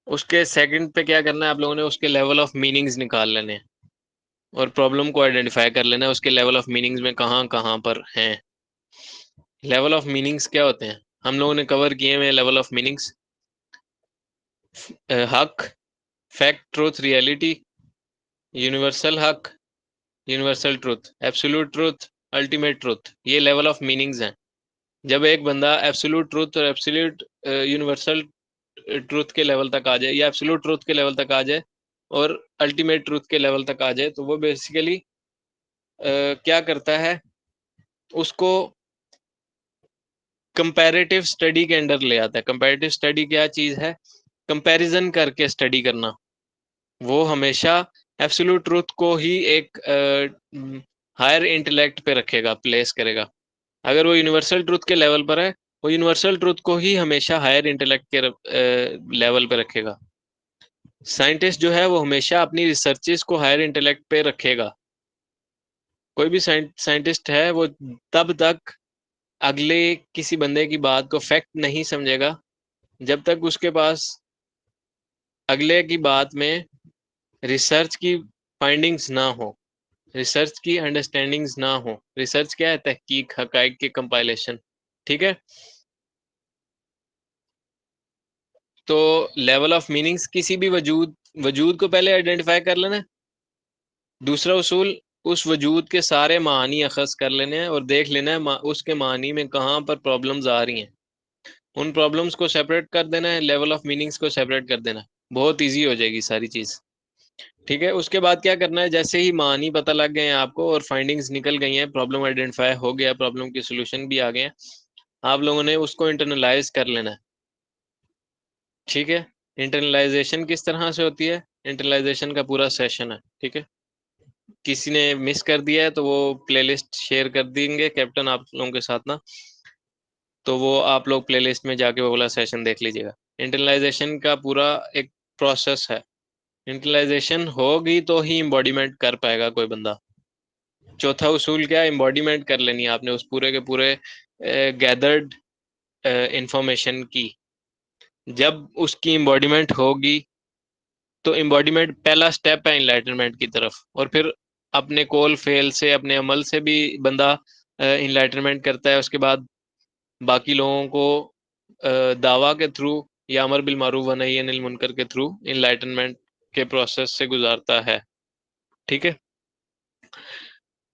उसके सेकंड पे क्या करना है आप लोगों ने, उसके लेवल ऑफ मीनिंग्स निकाल लेने हैं, और प्रॉब्लम को आइडेंटिफाई कर लेना है उसके लेवल ऑफ मीनिंग्स में कहाँ कहाँ पर हैं। लेवल ऑफ मीनिंग्स क्या होते हैं, हम लोगों ने कवर किए हुए लेवल ऑफ मीनिंग्स, हक, फैक्ट, ट्रूथ, रियलिटी, यूनिवर्सल हक, universal truth, absolute truth, ultimate truth, ये लेवल ऑफ मीनिंग्स हैं। जब एक बंदा एब्सोल्यूट ट्रूथ और एब्सोल्यूट यूनिवर्सल ट्रूथ के लेवल तक आ जाए, या एब्सोल्यूट ट्रूथ के लेवल तक आ जाए, और अल्टीमेट ट्रूथ के लेवल तक आ जाए, तो वो बेसिकली क्या करता है, उसको कंपैरेटिव स्टडी के अंडर ले आता है। कंपैरेटिव स्टडी क्या चीज है, कंपैरिजन करके स्टडी करना। वो हमेशा एब्सोल्यूट ट्रूथ को ही एक हायर इंटेलेक्ट पे रखेगा, प्लेस करेगा। अगर वो यूनिवर्सल ट्रूथ के लेवल पर है, वो यूनिवर्सल ट्रूथ को ही हमेशा हायर इंटेलेक्ट के लेवल पे रखेगा। साइंटिस्ट जो है वो हमेशा अपनी रिसर्चेस को हायर इंटेलेक्ट पे रखेगा। कोई भी साइंटिस्ट है वो तब तक अगले किसी बंदे की बात को फैक्ट नहीं समझेगा जब तक उसके पास अगले की बात में रिसर्च की फाइंडिंग्स ना हो, रिसर्च की अंडरस्टैंडिंग्स ना हो। रिसर्च क्या है, तहकीक, हकाइक की कंपाइलेशन। ठीक है, तो लेवल ऑफ मीनिंग्स, किसी भी वजूद, वजूद को पहले आइडेंटिफाई कर लेना है। दूसरा उसूल, उस वजूद के सारे मानी अखज़ कर लेने हैं और देख लेना है उसके मानी में कहाँ पर प्रॉब्लम्स आ रही हैं, उन प्रॉब्लम्स को सेपरेट कर देना है, लेवल ऑफ मीनिंग्स को सेपरेट कर देना है। बहुत ईजी हो जाएगी सारी चीज़। ठीक है, उसके बाद क्या करना है, जैसे ही मानी पता लग गए हैं आपको और फाइंडिंग्स निकल गई हैं, प्रॉब्लम आइडेंटिफाई हो गया, प्रॉब्लम की सोल्यूशन भी आ गए हैं, आप लोगों ने उसको इंटरनलाइज कर लेना है। ठीक है, इंटरनलाइजेशन किस तरह से होती है, इंटरनलाइजेशन का पूरा सेशन है। ठीक है, किसी ने मिस कर दिया है तो वो प्लेलिस्ट शेयर कर देंगे कैप्टन आप लोगों के साथ ना, तो वो आप लोग प्लेलिस्ट में जाके वो वाला सेशन देख लीजिएगा। इंटरनलाइजेशन का पूरा एक प्रोसेस है। इंटरनलाइजेशन होगी तो ही एम्बॉडीमेंट कर पाएगा कोई बंदा। चौथा उसूल क्या है, एम्बॉडीमेंट कर लेनी है आपने उस पूरे के पूरे गैदर्ड इंफॉर्मेशन की। जब उसकी एम्बॉडीमेंट होगी तो एम्बॉडीमेंट पहला स्टेप है इनलाइटनमेंट की तरफ, और फिर अपने कॉल फेल से, अपने अमल से भी बंदा इनलाइटनमेंट करता है। उसके बाद बाकी लोगों को दावा के थ्रू या अमर बिल मारूफ व नही अनिल मुनकर के थ्रू इनलाइटनमेंट के प्रोसेस से गुजारता है। ठीक है,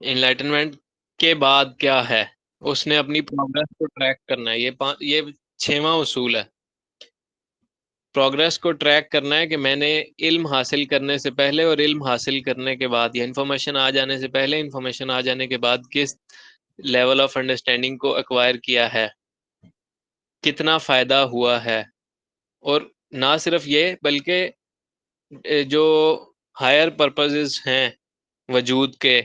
इनलाइटनमेंट के बाद क्या है, उसने अपनी प्रोग्रेस को ट्रैक करना है। ये 6वां उसूल है। प्रोग्रेस को ट्रैक करना है कि मैंने इल्म हासिल करने से पहले और इल्म हासिल करने के बाद, या इंफॉर्मेशन आ जाने से पहले, इंफॉर्मेशन आ जाने के बाद किस लेवल ऑफ अंडरस्टैंडिंग को एक्वायर किया है, कितना फायदा हुआ है। और ना सिर्फ ये, बल्कि जो हायर पर्पसेस हैं वजूद के,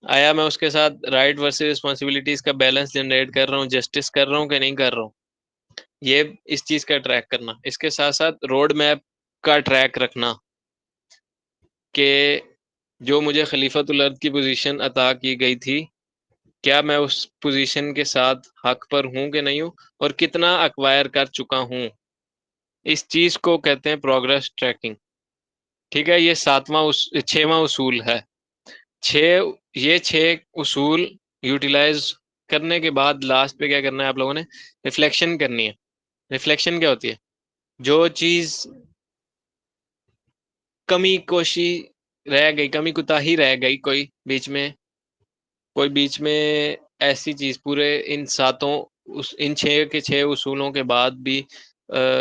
आया मैं उसके साथ राइट वर्सेस रिस्पॉन्सिबिलिटीज का बैलेंस जनरेट कर रहा हूँ, जस्टिस कर रहा हूँ कि नहीं कर रहा हूँ, ये इस चीज का ट्रैक करना। इसके साथ साथ रोड मैप का ट्रैक रखना कि जो मुझे खलीफतुल अर्द की पोजीशन अता की गई थी, क्या मैं उस पोजीशन के साथ हक पर हूं कि नहीं हूं, और कितना अक्वायर कर चुका हूं। इस चीज को कहते हैं प्रोग्रेस ट्रैकिंग। ठीक है, ये 6वां उसूल है। ये 6 उसूल यूटिलाइज करने के बाद लास्ट पे क्या करना है आप लोगों ने, रिफ्लेक्शन करनी है। रिफ्लेक्शन क्या होती है, जो चीज कमी कोशी रह गई, कमी कुताही रह गई, कोई बीच में ऐसी चीज, पूरे इन 7 इन 6 के 6 उसूलों के बाद भी,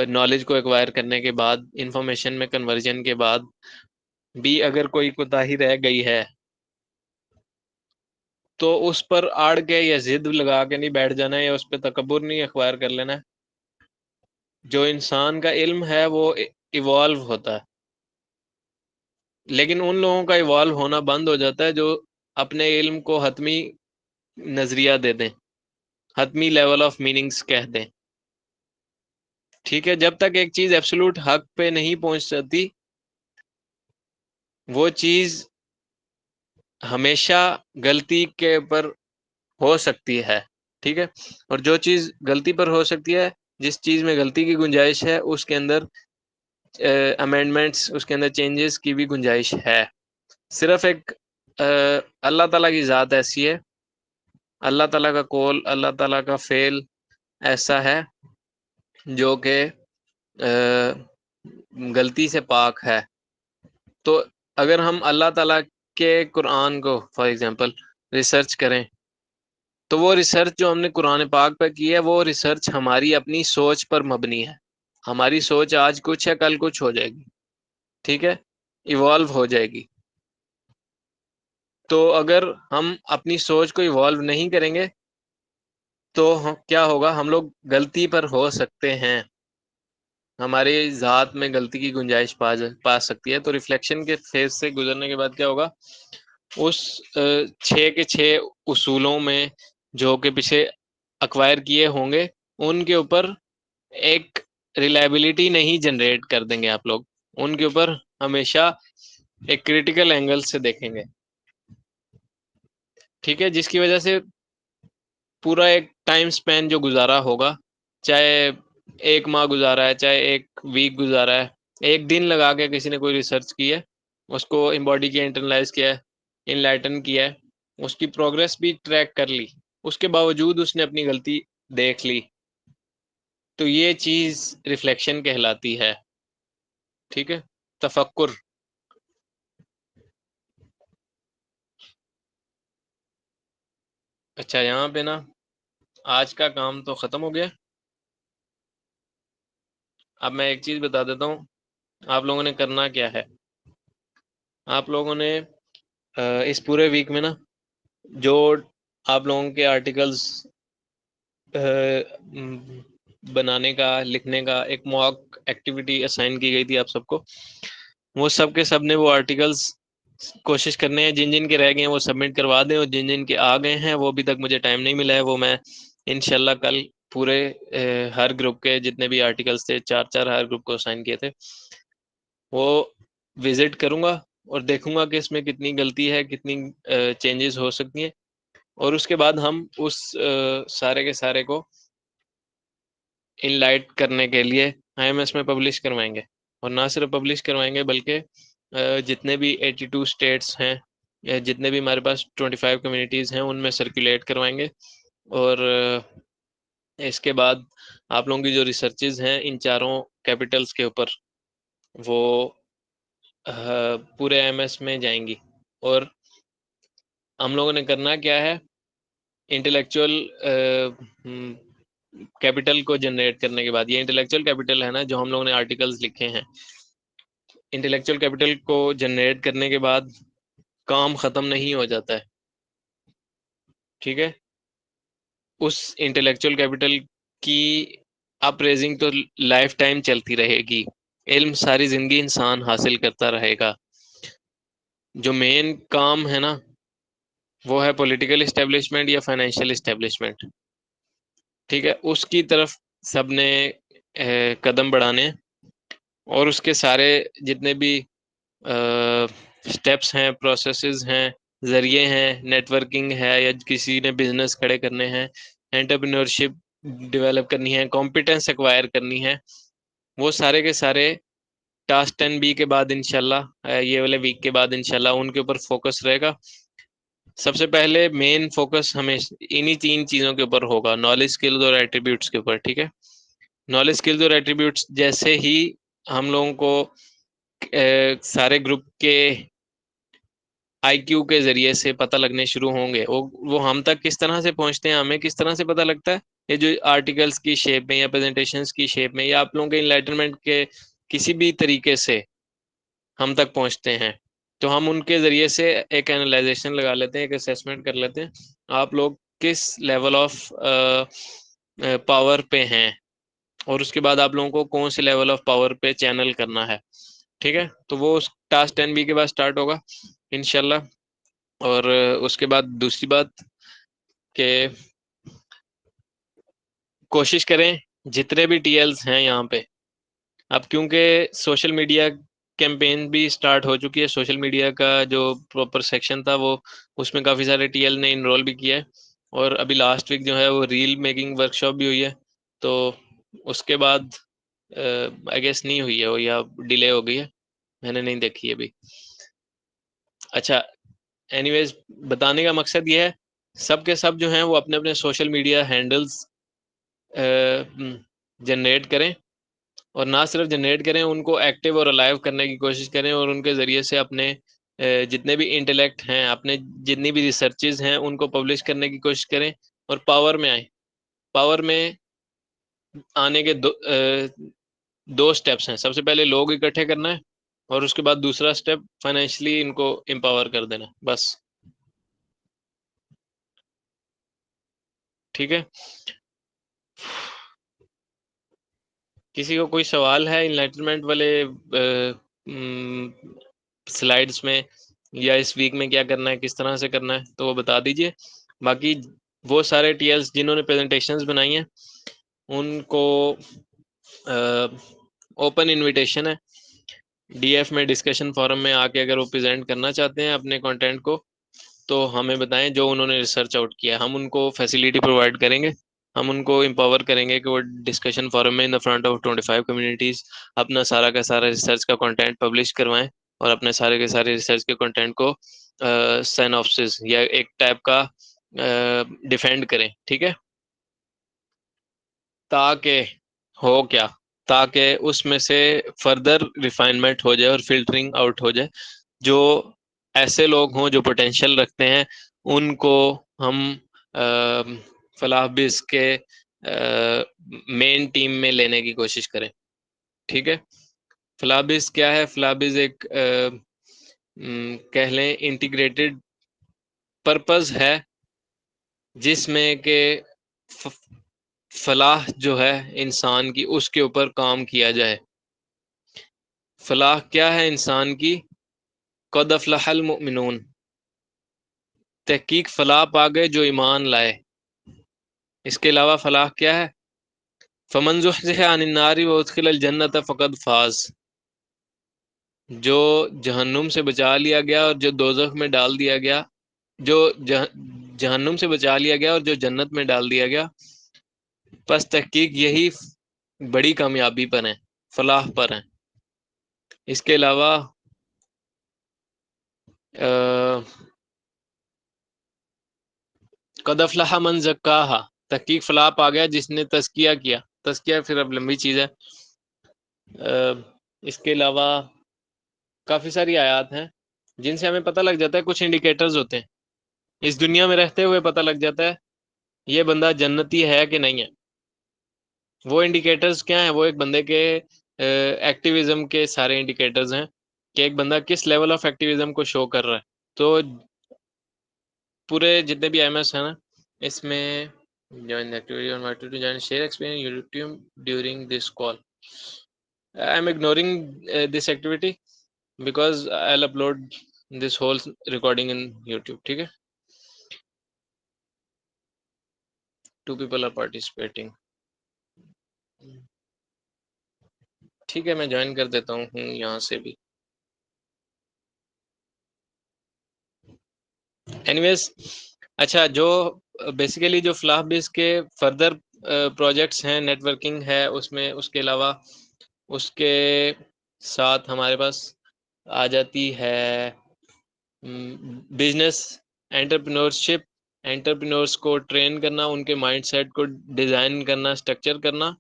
नॉलेज को एक्वायर करने के बाद, इंफॉर्मेशन में कन्वर्जन के बाद भी अगर कोई कुताही रह गई है, तो उस पर आड़ के या जिद लगा के नहीं बैठ जाना है, या उस पर तकब्बुर नहीं अखबार कर लेना है। जो इंसान का इल्म है वो इवॉल्व होता है, लेकिन उन लोगों का इवॉल्व होना बंद हो जाता है जो अपने इल्म को हतमी नजरिया दे दें, हतमी लेवल ऑफ मीनिंग्स कह दें। ठीक है, जब तक एक चीज एब्सोल्यूट हक पे नहीं पहुंच जाती, वो चीज हमेशा गलती के ऊपर हो सकती है। ठीक है, और जो चीज गलती पर हो सकती है, जिस चीज में गलती की गुंजाइश है, उसके अंदर अमेंडमेंट्स, उसके अंदर चेंजेस की भी गुंजाइश है। सिर्फ एक अल्लाह ताला की ज़ात ऐसी है, अल्लाह ताला का कौल, अल्लाह ताला का फेल ऐसा है जो कि गलती से पाक है। तो अगर हम अल्लाह ताला के कुरान को फॉर एग्जांपल रिसर्च करें, तो वो रिसर्च जो हमने कुरान पाक पर की है, वो रिसर्च हमारी अपनी सोच पर मबनी है। हमारी सोच आज कुछ है, कल कुछ हो जाएगी। ठीक है, इवॉल्व हो जाएगी। तो अगर हम अपनी सोच को इवॉल्व नहीं करेंगे, तो क्या होगा, हम लोग गलती पर हो सकते हैं, हमारे ज़ात में गलती की गुंजाइश पा सकती है। तो रिफ्लेक्शन के फेज से गुजरने के बाद क्या होगा, उस 6 के 6 उसूलों में जो कि पीछे अक्वायर किए होंगे, उनके ऊपर एक रिलायबिलिटी नहीं जनरेट कर देंगे आप लोग, उनके ऊपर हमेशा एक क्रिटिकल एंगल से देखेंगे। ठीक है, जिसकी वजह से पूरा एक टाइम स्पैन जो गुजारा होगा, चाहे 1 माह गुजारा है, चाहे 1 वीक गुजारा है, 1 दिन लगा के किसी ने कोई रिसर्च की है, उसको इम्बॉडी किया, इंटरनलाइज किया है, इनलाइटन किया है, उसकी प्रोग्रेस भी ट्रैक कर ली, उसके बावजूद उसने अपनी गलती देख ली, तो ये चीज रिफ्लेक्शन कहलाती है। ठीक है, तफक्कुर। अच्छा, यहाँ पे ना आज का काम तो ख़त्म हो गया। अब मैं एक चीज़ बता देता हूँ, आप लोगों ने करना क्या है। आप लोगों ने इस पूरे वीक में ना, जो आप लोगों के आर्टिकल्स बनाने का, लिखने का एक मॉक एक्टिविटी असाइन की गई थी आप सबको, वो सब के सब ने वो आर्टिकल्स कोशिश करने हैं, जिन जिन के रह गए हैं वो सबमिट करवा दें, और जिन जिन के आ गए हैं वो अभी तक मुझे टाइम नहीं मिला है, वो मैं इंशाल्लाह कल पूरे हर ग्रुप के जितने भी आर्टिकल्स थे, 4 4 हर ग्रुप को असाइन किए थे, वो विजिट करूंगा और देखूंगा कि इसमें कितनी गलती है, कितनी चेंजेस हो सकती हैं, और उसके बाद हम उस सारे के सारे को इनलाइट करने के लिए आईएमएस में पब्लिश करवाएंगे। और ना सिर्फ पब्लिश करवाएंगे, बल्कि जितने भी 82 स्टेट्स हैं, या जितने भी हमारे पास 25 कम्युनिटीज़ हैं, उनमें सर्कुलेट करवाएंगे। और इसके बाद आप लोगों की जो रिसर्चेज हैं इन चारों कैपिटल्स के ऊपर, वो पूरे एमएस में जाएंगी। और हम लोगों ने करना क्या है, इंटेलेक्चुअल कैपिटल को जनरेट करने के बाद, ये इंटेलेक्चुअल कैपिटल है ना जो हम लोगों ने आर्टिकल्स लिखे हैं, इंटेलेक्चुअल कैपिटल को जनरेट करने के बाद काम खत्म नहीं हो जाता है, ठीक है। उस इंटेलेक्चुअल कैपिटल की अप्रेजिंग तो लाइफ टाइम चलती रहेगी, इल्म सारी जिंदगी इंसान हासिल करता रहेगा। जो मेन काम है ना वो है पॉलिटिकल इस्टेब्लिशमेंट या फाइनेंशियल इस्टेब्लिशमेंट, ठीक है। उसकी तरफ सबने कदम बढ़ाने हैं, और उसके सारे जितने भी स्टेप्स हैं, प्रोसेसेस हैं, जरिए हैं, नेटवर्किंग है या किसी ने बिजनेस खड़े करने हैं, एंटरप्रेन्योरशिप डेवलप करनी है, कॉम्पिटेंस एक्वायर करनी है, वो सारे के सारे टास्क 10B के बाद इंशाल्लाह, ये वाले वीक के बाद इंशाल्लाह उनके ऊपर फोकस रहेगा। सबसे पहले मेन फोकस हमें इन्हीं 3 चीज़ों के ऊपर होगा, नॉलेज, स्किल्स और एट्रीब्यूट्स के ऊपर, ठीक है। नॉलेज, स्किल्स और एट्रीब्यूट्स जैसे ही हम लोगों को सारे ग्रुप के आईक्यू के जरिए से पता लगने शुरू होंगे, वो हम तक किस तरह से पहुंचते हैं, हमें किस तरह से पता लगता है, ये जो आर्टिकल्स की शेप में या प्रेजेंटेशंस की शेप में या आप लोगों के इनलाइटनमेंट के किसी भी तरीके से हम तक पहुंचते हैं, तो हम उनके जरिए से एक एनालाइजेशन लगा लेते हैं, एक असेसमेंट कर लेते हैं आप लोग किस लेवल ऑफ पावर पे हैं, और उसके बाद आप लोगों को कौन से लेवल ऑफ पावर पे चैनल करना है, ठीक है। तो वो टास्क 10B के बाद स्टार्ट होगा इंशाल्लाह। और उसके बाद दूसरी बात कि कोशिश करें जितने भी टीएल्स हैं यहाँ पे, अब क्योंकि सोशल मीडिया कैंपेन भी स्टार्ट हो चुकी है, सोशल मीडिया का जो प्रॉपर सेक्शन था वो, उसमें काफ़ी सारे टीएल ने इनरोल भी किया है, और अभी लास्ट वीक जो है वो रील मेकिंग वर्कशॉप भी हुई है, तो उसके बाद आई गेस नहीं हुई है वो, या डिले हो गई है, मैंने नहीं देखी अभी। अच्छा, एनीवेज बताने का मकसद ये है, सब के सब जो हैं वो अपने अपने सोशल मीडिया हैंडल्स जनरेट करें, और ना सिर्फ जनरेट करें, उनको एक्टिव और अलाइव करने की कोशिश करें, और उनके ज़रिए से अपने जितने भी इंटेलेक्ट हैं, अपने जितनी भी रिसर्चेज हैं उनको पब्लिश करने की कोशिश करें, और पावर में आए। पावर में आने के दो स्टेप्स हैं, सबसे पहले लोग इकट्ठे करना है, और उसके बाद दूसरा स्टेप फाइनेंशियली इनको एम्पावर कर देना, बस, ठीक है। किसी को कोई सवाल है इनलाइटनमेंट वाले स्लाइड्स में, या इस वीक में क्या करना है, किस तरह से करना है, तो वो बता दीजिए। बाकी वो सारे टीएल्स जिन्होंने प्रेजेंटेशंस बनाई हैं उनको ओपन इनविटेशन है, डीएफ में डिस्कशन फोरम में आके अगर वो प्रेजेंट करना चाहते हैं अपने कंटेंट को, तो हमें बताएं, जो उन्होंने रिसर्च आउट किया हम उनको फैसिलिटी प्रोवाइड करेंगे, हम उनको एम्पावर करेंगे कि वो डिस्कशन फोरम में in the front of 25 communities अपना सारा का सारा रिसर्च का कंटेंट पब्लिश करवाएं, और अपने सारे के सारे रिसर्च के कंटेंट को सिनॉप्सिस या एक टाइप का डिफेंड करें, ठीक है। ताकि हो क्या, ताकि उसमें से फर्दर रिफाइनमेंट हो जाए और फिल्टरिंग आउट हो जाए, जो ऐसे लोग हों जो पोटेंशियल रखते हैं, उनको हम फलाह बिज के मेन टीम में लेने की कोशिश करें, ठीक है। फलाबिस क्या है, फलाबिस एक कह लें इंटीग्रेटेड पर्पस है, जिसमें के फलाह जो है इंसान की उसके ऊपर काम किया जाए। फलाह क्या है इंसान की, क़द अफ़लहल मुमिनून, तहकीक फलाह पा गए जो ईमान लाए। इसके अलावा फलाह क्या है, फमन ज़ुहज़िहा अनिन नारि व उदखिलल जन्नत फ़क़द फ़ाज़, जो जहन्नुम से बचा लिया गया और जो दोज़ख में डाल दिया गया, जो जहन्नुम से बचा लिया गया और जो जन्नत में डाल दिया गया, बस तहकीक यही बड़ी कामयाबी पर है, फलाह पर है। इसके अलावा क़द अफ़लह मन ज़क्काहा, तहकीक फ्लॉप आ गया जिसने तज़किया किया। तज़किया फिर अब लंबी चीज़ है। इसके अलावा काफ़ी सारी आयात हैं जिनसे हमें पता लग जाता है, कुछ इंडिकेटर्स होते हैं इस दुनिया में रहते हुए पता लग जाता है ये बंदा जन्नती है कि नहीं है। वो इंडिकेटर्स क्या हैं? वो एक बंदे के एक्टिविज्म के सारे इंडिकेटर्स हैं कि एक बंदा किस लेवल ऑफ एक्टिविज्म को शो कर रहा है। तो पूरे जितने भी एमएस हैं ना, इसमें join the activity on what to do, join share experience YouTube during this call. I'm ignoring this activity because I'll upload this whole recording in YouTube. ठीक है, 2 people are participating. ठीक है, मैं ज्वाइन कर देता हूँ यहाँ से भी। एनीवेज, अच्छा, जो बेसिकली जो फ्लाहबिस के फर्दर प्रोजेक्ट्स हैं, नेटवर्किंग है उसमें, उसके अलावा उसके साथ हमारे पास आ जाती है बिजनेस एंटरप्रेन्योरशिप, एंटरप्रेन्योर्स को ट्रेन करना, उनके माइंडसेट को डिज़ाइन करना, स्ट्रक्चर करना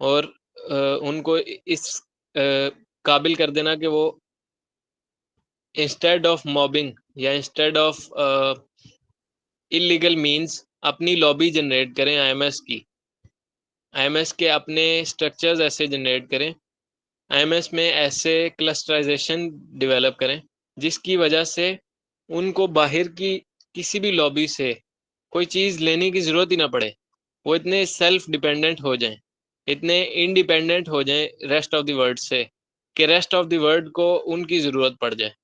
और उनको इस काबिल कर देना कि वो इंस्टेड ऑफ मॉबिंग या इंस्टेड ऑफ इलीगल मीन्स अपनी लॉबी जनरेट करें आईएमएस की। आईएमएस के अपने स्ट्रक्चर्स ऐसे जनरेट करें, आईएमएस में ऐसे क्लस्टराइजेशन डेवलप करें जिसकी वजह से उनको बाहर की किसी भी लॉबी से कोई चीज़ लेने की ज़रूरत ही ना पड़े। वो इतने सेल्फ डिपेंडेंट हो जाएं, इतने इंडिपेंडेंट हो जाएं रेस्ट ऑफ द वर्ल्ड से कि रेस्ट ऑफ द वर्ल्ड को उनकी ज़रूरत पड़ जाए।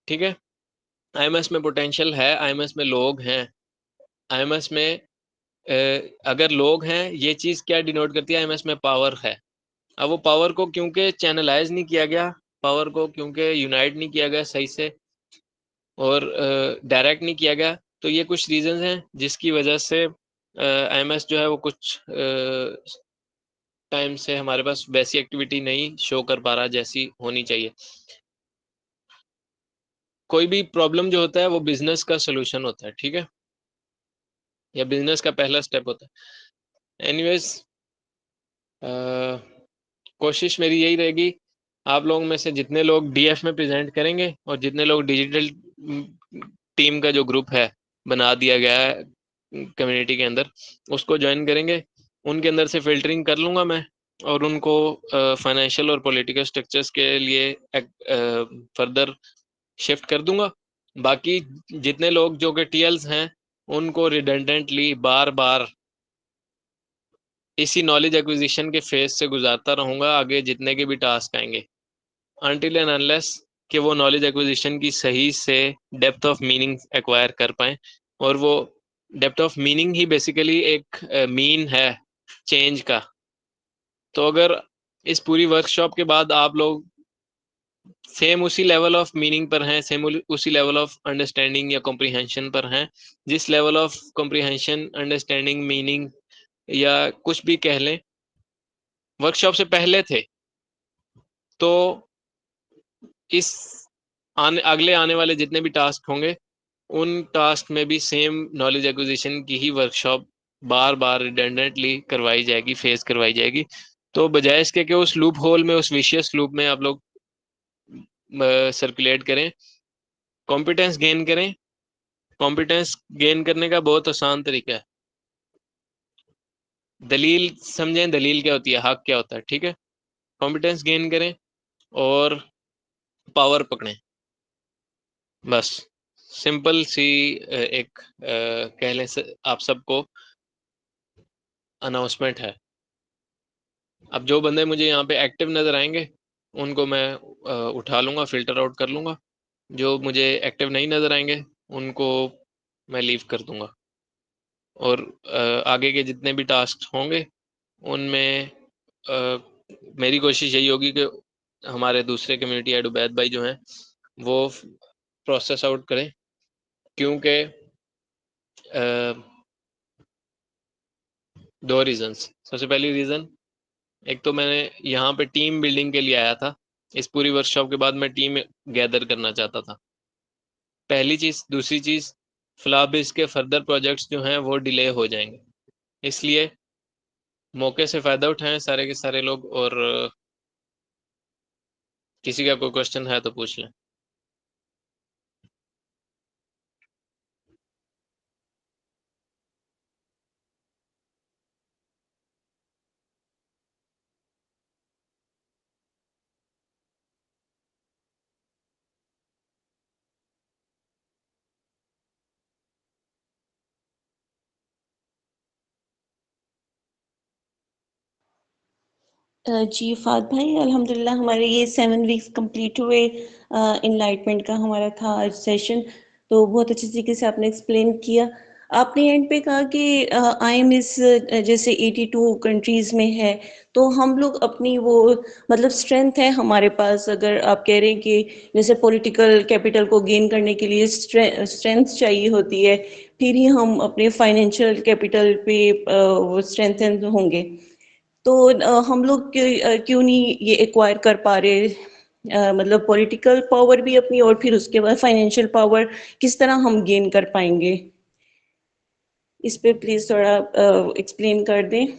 ठीक है, आईएमएस में पोटेंशियल है, आईएमएस में लोग हैं, आईएमएस में अगर लोग हैं, ये चीज़ क्या डिनोट करती है? आईएमएस में पावर है। अब वो पावर को क्योंकि चैनलाइज नहीं किया गया, पावर को क्योंकि यूनाइट नहीं किया गया सही से और डायरेक्ट नहीं किया गया, तो ये कुछ रीजंस हैं जिसकी वजह से आईएमएस जो है वो कुछ टाइम से हमारे पास वैसी एक्टिविटी नहीं शो कर पा रहा जैसी होनी चाहिए। कोई भी प्रॉब्लम जो होता है वो बिजनेस का सोल्यूशन होता है, ठीक है, या बिजनेस का पहला स्टेप होता है। एनीवेज, कोशिश मेरी यही रहेगी, आप लोगों में से जितने लोग डीएफ में प्रेजेंट करेंगे और जितने लोग डिजिटल टीम का जो ग्रुप है बना दिया गया है कम्युनिटी के अंदर, उसको ज्वाइन करेंगे, उनके अंदर से फिल्टरिंग कर लूँगा मैं और उनको फाइनेंशियल और पॉलिटिकल स्ट्रक्चर्स के लिए फर्दर शिफ्ट कर दूंगा। बाकी जितने लोग जो कि टीएल्स हैं उनको रिडंडेंटली बार बार इसी नॉलेज एक्विजिशन के फेज से गुजारता रहूंगा आगे जितने के भी टास्क आएंगे, अनटिल एंड अनलेस कि वो नॉलेज एक्विजिशन की सही से डेप्थ ऑफ मीनिंग एक्वायर कर पाए। और वो depth of meaning he basically एक मीन है चेंज का। तो अगर इस पूरी वर्कशॉप के बाद आप लोग सेम उसी लेवल ऑफ मीनिंग पर हैं, सेम उसी लेवल ऑफ अंडरस्टैंडिंग या कॉम्प्रिहेंशन पर हैं, जिस level of comprehension, understanding, meaning या कुछ भी कह लें वर्कशॉप से पहले थे, तो इस अगले आने वाले जितने भी टास्क होंगे उन टास्क में भी सेम नॉलेज एक्विजिशन की ही वर्कशॉप बार बार रिडंडेंटली करवाई जाएगी, फेस करवाई जाएगी। तो बजाय इसके कि उस लूप होल में, उस विशियस लूप में आप लोग सर्कुलेट करें, कॉम्पिटेंस गेन करें। कॉम्पिटेंस गेन करने का बहुत आसान तरीका है, दलील समझें, दलील क्या होती है, हक क्या होता है, ठीक है। कॉम्पिटेंस गेन करें और पावर पकड़ें, बस सिंपल सी एक कह लें आप सबको अनाउंसमेंट है। अब जो बंदे मुझे यहाँ पे एक्टिव नज़र आएंगे उनको मैं उठा लूँगा, फ़िल्टर आउट कर लूँगा। जो मुझे एक्टिव नहीं नज़र आएंगे उनको मैं लीव कर दूँगा। और आगे के जितने भी टास्क होंगे उनमें मेरी कोशिश यही होगी कि हमारे दूसरे कम्युनिटी हेड उबैद भाई जो हैं वो प्रोसेस आउट करें, क्योंकि दो रीज़न्स। सबसे पहली रीज़न, एक तो मैंने यहाँ पे टीम बिल्डिंग के लिए आया था, इस पूरी वर्कशॉप के बाद मैं टीम गैदर करना चाहता था, पहली चीज़। दूसरी चीज़, फ्लाबिस के फर्दर प्रोजेक्ट्स जो हैं वो डिले हो जाएंगे। इसलिए मौके से फ़ायदा उठाएं सारे के सारे लोग। और किसी का कोई क्वेश्चन है तो पूछ लें। जी फ़ाद भाई, अल्हम्दुलिल्लाह हमारे ये 7 वीक्स कंप्लीट हुए। एनलाइटमेंट का हमारा था आज सेशन, तो बहुत अच्छे तरीके से आपने एक्सप्लेन किया। आपने एंड पे कहा कि आईएमएस जैसे 82 कंट्रीज़ में है, तो हम लोग अपनी वो मतलब स्ट्रेंथ है हमारे पास, अगर आप कह रहे हैं कि जैसे पॉलिटिकल कैपिटल को गेन करने के लिए स्ट्रेंथ चाहिए होती है, फिर ही हम अपने फाइनेंशियल कैपिटल पे वो स्ट्रेंथन होंगे। तो हम लोग क्यों नहीं ये एक्वायर कर पा रहे, मतलब पॉलिटिकल पावर भी अपनी और फिर उसके बाद फाइनेंशियल पावर किस तरह हम गेन कर पाएंगे? इस पे प्लीज थोड़ा एक्सप्लेन कर दें।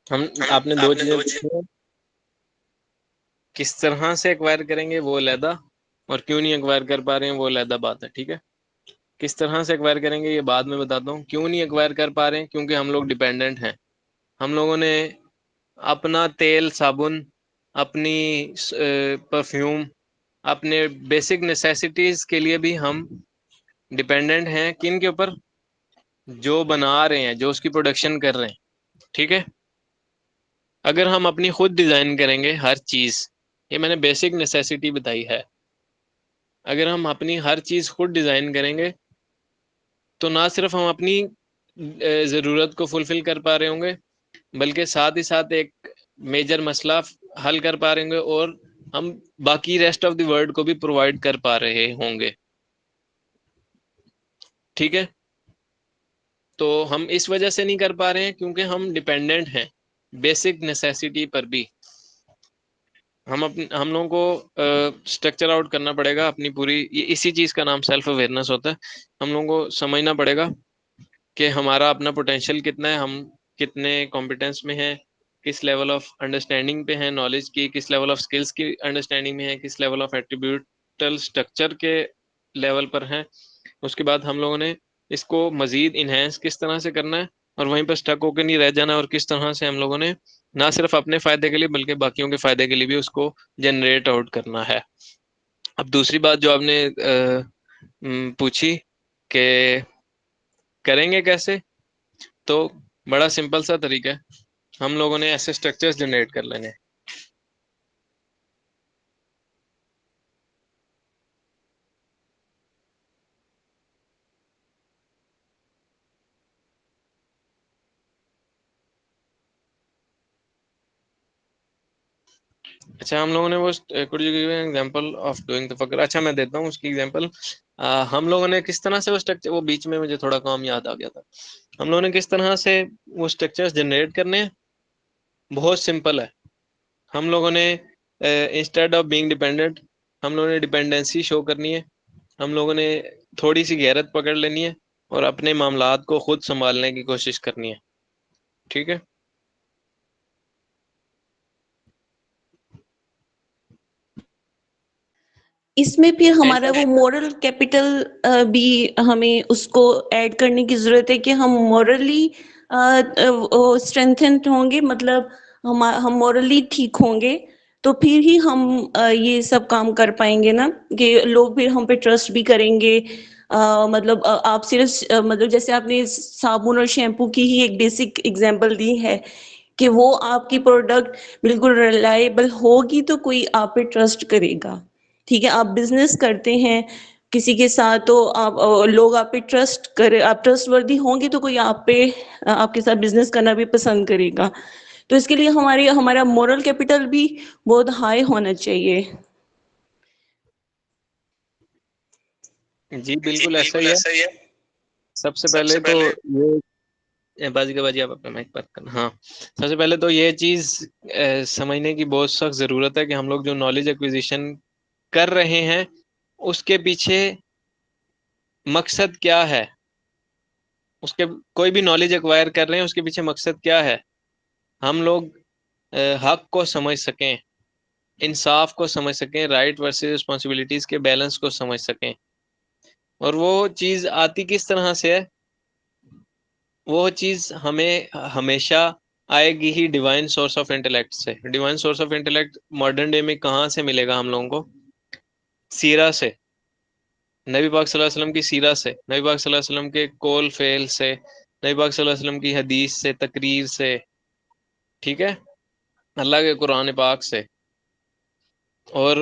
हम आपने दो चीज़ें पूछी हैं, किस तरह से एक्वायर करेंगे वो अलहदा, और क्यों नहीं एक्वायर कर पा रहे हैं वो अलहदा बात है। ठीक है, किस तरह से एक्वायर करेंगे ये बाद में बताता हूँ। क्यों नहीं एक्वायर कर पा रहे हैं? क्योंकि हम लोग डिपेंडेंट हैं। हम लोगों ने अपना तेल साबुन, अपनी परफ्यूम, अपने बेसिक नेसेसिटीज के लिए भी हम डिपेंडेंट हैं किन के ऊपर? जो बना रहे हैं, जो उसकी प्रोडक्शन कर रहे हैं। ठीक है, अगर हम अपनी खुद डिजाइन करेंगे हर चीज, ये मैंने बेसिक नेसेसिटी बताई है, अगर हम अपनी हर चीज खुद डिजाइन करेंगे तो ना सिर्फ हम अपनी जरूरत को फुलफिल कर पा रहे होंगे, बल्कि साथ ही साथ एक मेजर मसला हल कर पा रहे होंगे, और हम बाकी रेस्ट ऑफ द वर्ल्ड को भी प्रोवाइड कर पा रहे होंगे। ठीक है, तो हम इस वजह से नहीं कर पा रहे हैं क्योंकि हम डिपेंडेंट हैं बेसिक नेसेसिटी पर भी। हम लोगों को स्ट्रक्चर आउट करना पड़ेगा अपनी पूरी, ये इसी चीज का नाम सेल्फ अवेयरनेस होता है। हम लोगों को समझना पड़ेगा कि हमारा अपना पोटेंशियल कितना है, हम कितने कॉम्पिटेंस में हैं, किस लेवल ऑफ अंडरस्टैंडिंग पे हैं नॉलेज की, किस लेवल ऑफ स्किल्स की अंडरस्टैंडिंग में है, किस लेवल ऑफ एट्रीब्यूटल स्ट्रक्चर के लेवल पर हैं। उसके बाद हम लोगों ने इसको मजीद इन्हेंस किस तरह से करना है, और वहीं पर स्टक होकर नहीं रह जाना, और किस तरह से हम लोगों ने ना सिर्फ अपने फायदे के लिए बल्कि बाकियों के फायदे के लिए भी उसको जनरेट आउट करना है। अब दूसरी बात जो आपने पूछी कि करेंगे कैसे, तो बड़ा सिंपल सा तरीका है, हम लोगों ने ऐसे स्ट्रक्चर्स जनरेट कर लेने हैं। अच्छा, हम लोगों ने वो could you give an example of doing the फकर? अच्छा, मैं देता हूँ उसकी एग्जांपल। हम लोगों ने किस तरह से वो स्ट्रक्चर, वो बीच में मुझे थोड़ा काम याद आ गया था, हम लोगों ने किस तरह से वो स्ट्रक्चर्स जनरेट करने हैं। बहुत सिंपल है। हम लोगों ने इंस्टेड ऑफ बीइंग डिपेंडेंट, हम लोगों ने डिपेंडेंसी शो करनी है। हम लोगों ने थोड़ी सी गैरत पकड़ लेनी है और अपने मामलात को खुद संभालने की कोशिश करनी है। ठीक है, इसमें फिर एंड हमारा वो मोरल कैपिटल भी हमें उसको ऐड करने की ज़रूरत है कि हम मोरली स्ट्रेंथेंड होंगे, मतलब हम मोरली ठीक होंगे, तो फिर ही हम ये सब काम कर पाएंगे ना, कि लोग फिर हम पे ट्रस्ट भी करेंगे। मतलब आप सिर्फ मतलब जैसे आपने साबुन और शैम्पू की ही एक बेसिक एग्जांपल दी है कि वो आपकी प्रोडक्ट बिल्कुल रिलायबल होगी तो कोई आप पे ट्रस्ट करेगा। ठीक है, आप बिजनेस करते हैं किसी के साथ, तो आप लोग आप पे ट्रस्ट करे, आप ट्रस्टवर्दी होंगे तो कोई आप पे आपके साथ बिजनेस करना भी पसंद करेगा। तो इसके लिए हमारी हमारा मोरल कैपिटल भी बहुत हाई होना चाहिए। जी बिल्कुल ऐसा ही है। सबसे पहले तो बाजी का बाजी, आप अपना माइक बंद करना। हाँ, सबसे पहले तो ये चीज समझने की बहुत सख्त जरूरत है कि हम लोग जो नॉलेज एक्विजिशन कर रहे हैं उसके पीछे मकसद क्या है। उसके कोई भी नॉलेज एक्वायर कर रहे हैं उसके पीछे मकसद क्या है? हम लोग हक को समझ सकें, इंसाफ को समझ सकें, राइट वर्सेस रिस्पॉन्सिबिलिटीज के बैलेंस को समझ सकें। और वो चीज आती किस तरह से है? वो चीज हमें हमेशा आएगी ही डिवाइन सोर्स ऑफ इंटेलेक्ट से। Divine source of intellect modern day में कहाँ से मिलेगा हम लोगों को? सीरा से, नबी पाक सल्लल्लाहु अलैहि वसल्लम की सीरा से, नबी पाक सल्लल्लाहु अलैहि वसल्लम के कौल फेल से, नबी पाक सल्लल्लाहु अलैहि वसल्लम की हदीस से, तकरीर से, ठीक है, अल्लाह के कुरान पाक से। और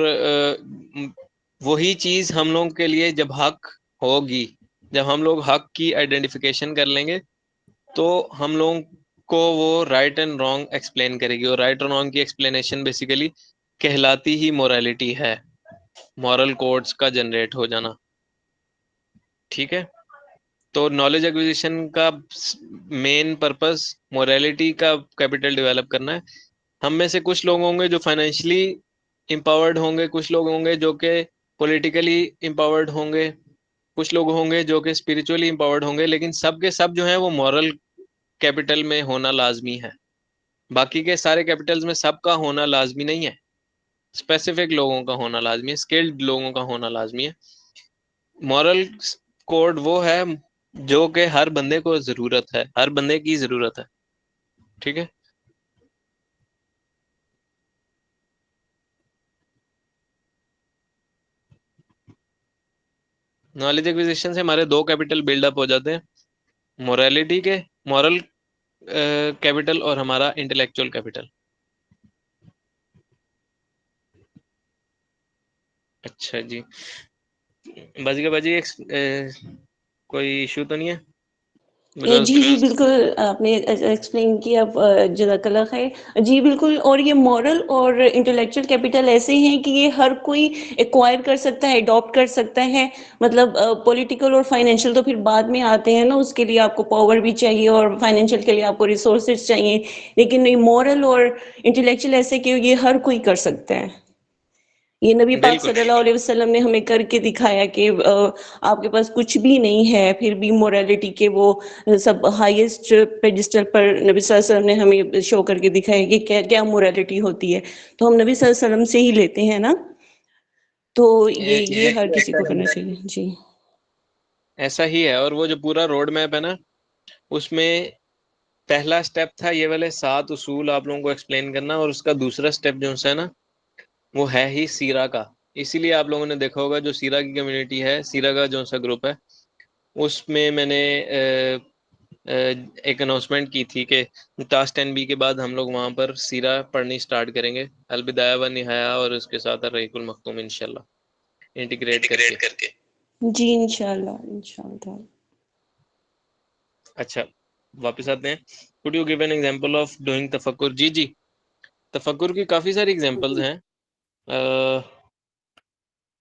वही चीज हम लोगों के लिए जब हक होगी, जब हम लोग हक की आइडेंटिफिकेशन कर लेंगे, तो हम लोगों को वो राइट एंड रॉन्ग एक्सप्लेन करेगी। और राइट और रॉन्ग की एक्सप्लेनेशन बेसिकली कहलाती ही मोरालिटी है, मॉरल कोड्स का जनरेट हो जाना। ठीक है, तो नॉलेज एक्विजिशन का मेन पर्पस मोरालिटी का कैपिटल डेवलप करना है। हम में से कुछ लोग होंगे जो फाइनेंशियली एम्पावर्ड होंगे, कुछ लोग होंगे जो कि पॉलिटिकली एम्पावर्ड होंगे, कुछ लोग होंगे जो कि स्पिरिचुअली एम्पावर्ड होंगे, लेकिन सब के सब जो है वो मॉरल कैपिटल में होना लाजमी है। बाकी के सारे कैपिटल्स में सबका होना लाजमी नहीं है, स्पेसिफिक लोगों का होना लाजमी है, स्किल्ड लोगों का होना लाजमी है। मॉरल कोड वो है जो कि हर बंदे को जरूरत है, हर बंदे की जरूरत है। ठीक है, नॉलेज एक्विजिशन से हमारे दो कैपिटल बिल्डअप हो जाते हैं, मोरालिटी के मॉरल कैपिटल और हमारा इंटेलेक्चुअल कैपिटल। अच्छा जी, बाजी बाजी कोई इशू तो नहीं है? बिकॉज जी, जी, बिल्कुल आपने एक्सप्लेन किया जज़ाकल्लाह ख़ैर। जी, बिल्कुल। और ये मॉरल और इंटेलेक्चुअल कैपिटल ऐसे हैं कि ये हर कोई एक्वायर कर सकता है, अडॉप्ट कर सकता है। मतलब पॉलिटिकल और फाइनेंशियल तो फिर बाद में आते हैं ना, उसके लिए आपको पावर भी चाहिए और फाइनेंशियल के लिए आपको रिसोर्सेज़ चाहिए। लेकिन ये मॉरल और इंटेलेक्चुअल ऐसे कि ये हर कोई कर सकता है। ये नबी पाक बिल्कुल सल्लल्लाहु अलैहि वसल्लम ने हमें करके दिखाया कि आपके पास कुछ भी नहीं है फिर भी मोरालिटी के वो सब हाईएस्ट पेडिस्टल पर नबी सल्लल्लाहु अलैहि वसल्लम ने हमें शो करके दिखाया कि क्या क्या मोरालिटी होती है। तो हम नबी सल्लल्लाहु अलैहि वसल्लम से ही लेते हैं ना, तो ये हर किसी को करना चाहिए। जी। ऐसा ही है। और वो जो पूरा रोड मैप है ना, उसमें पहला स्टेप था ये वाले 7 उसूल आप लोगों को एक्सप्लेन करना, और उसका दूसरा स्टेप जो है ना वो है ही सीरा का। इसीलिए आप लोगों ने देखा होगा जो सीरा की कम्युनिटी है, सीरा का जो सा ग्रुप है, उसमें मैंने एक अनाउंसमेंट की थी कि टास्क 10B के बाद हम लोग वहां पर सीरा पढ़नी स्टार्ट करेंगे, अलबिदाया व निहाया और उसके साथ रहीकुल मखतूम इंशाल्लाह इंटीग्रेट इंटीग्रेट करके। करके। जी, इंशाल्लाह, इंशाल्लाह। अच्छा, वापस आते हैं। Could you give an example of doing तफक्कुर? जी जी, तफक्कुर की काफी सारी एग्जांपल्स हैं।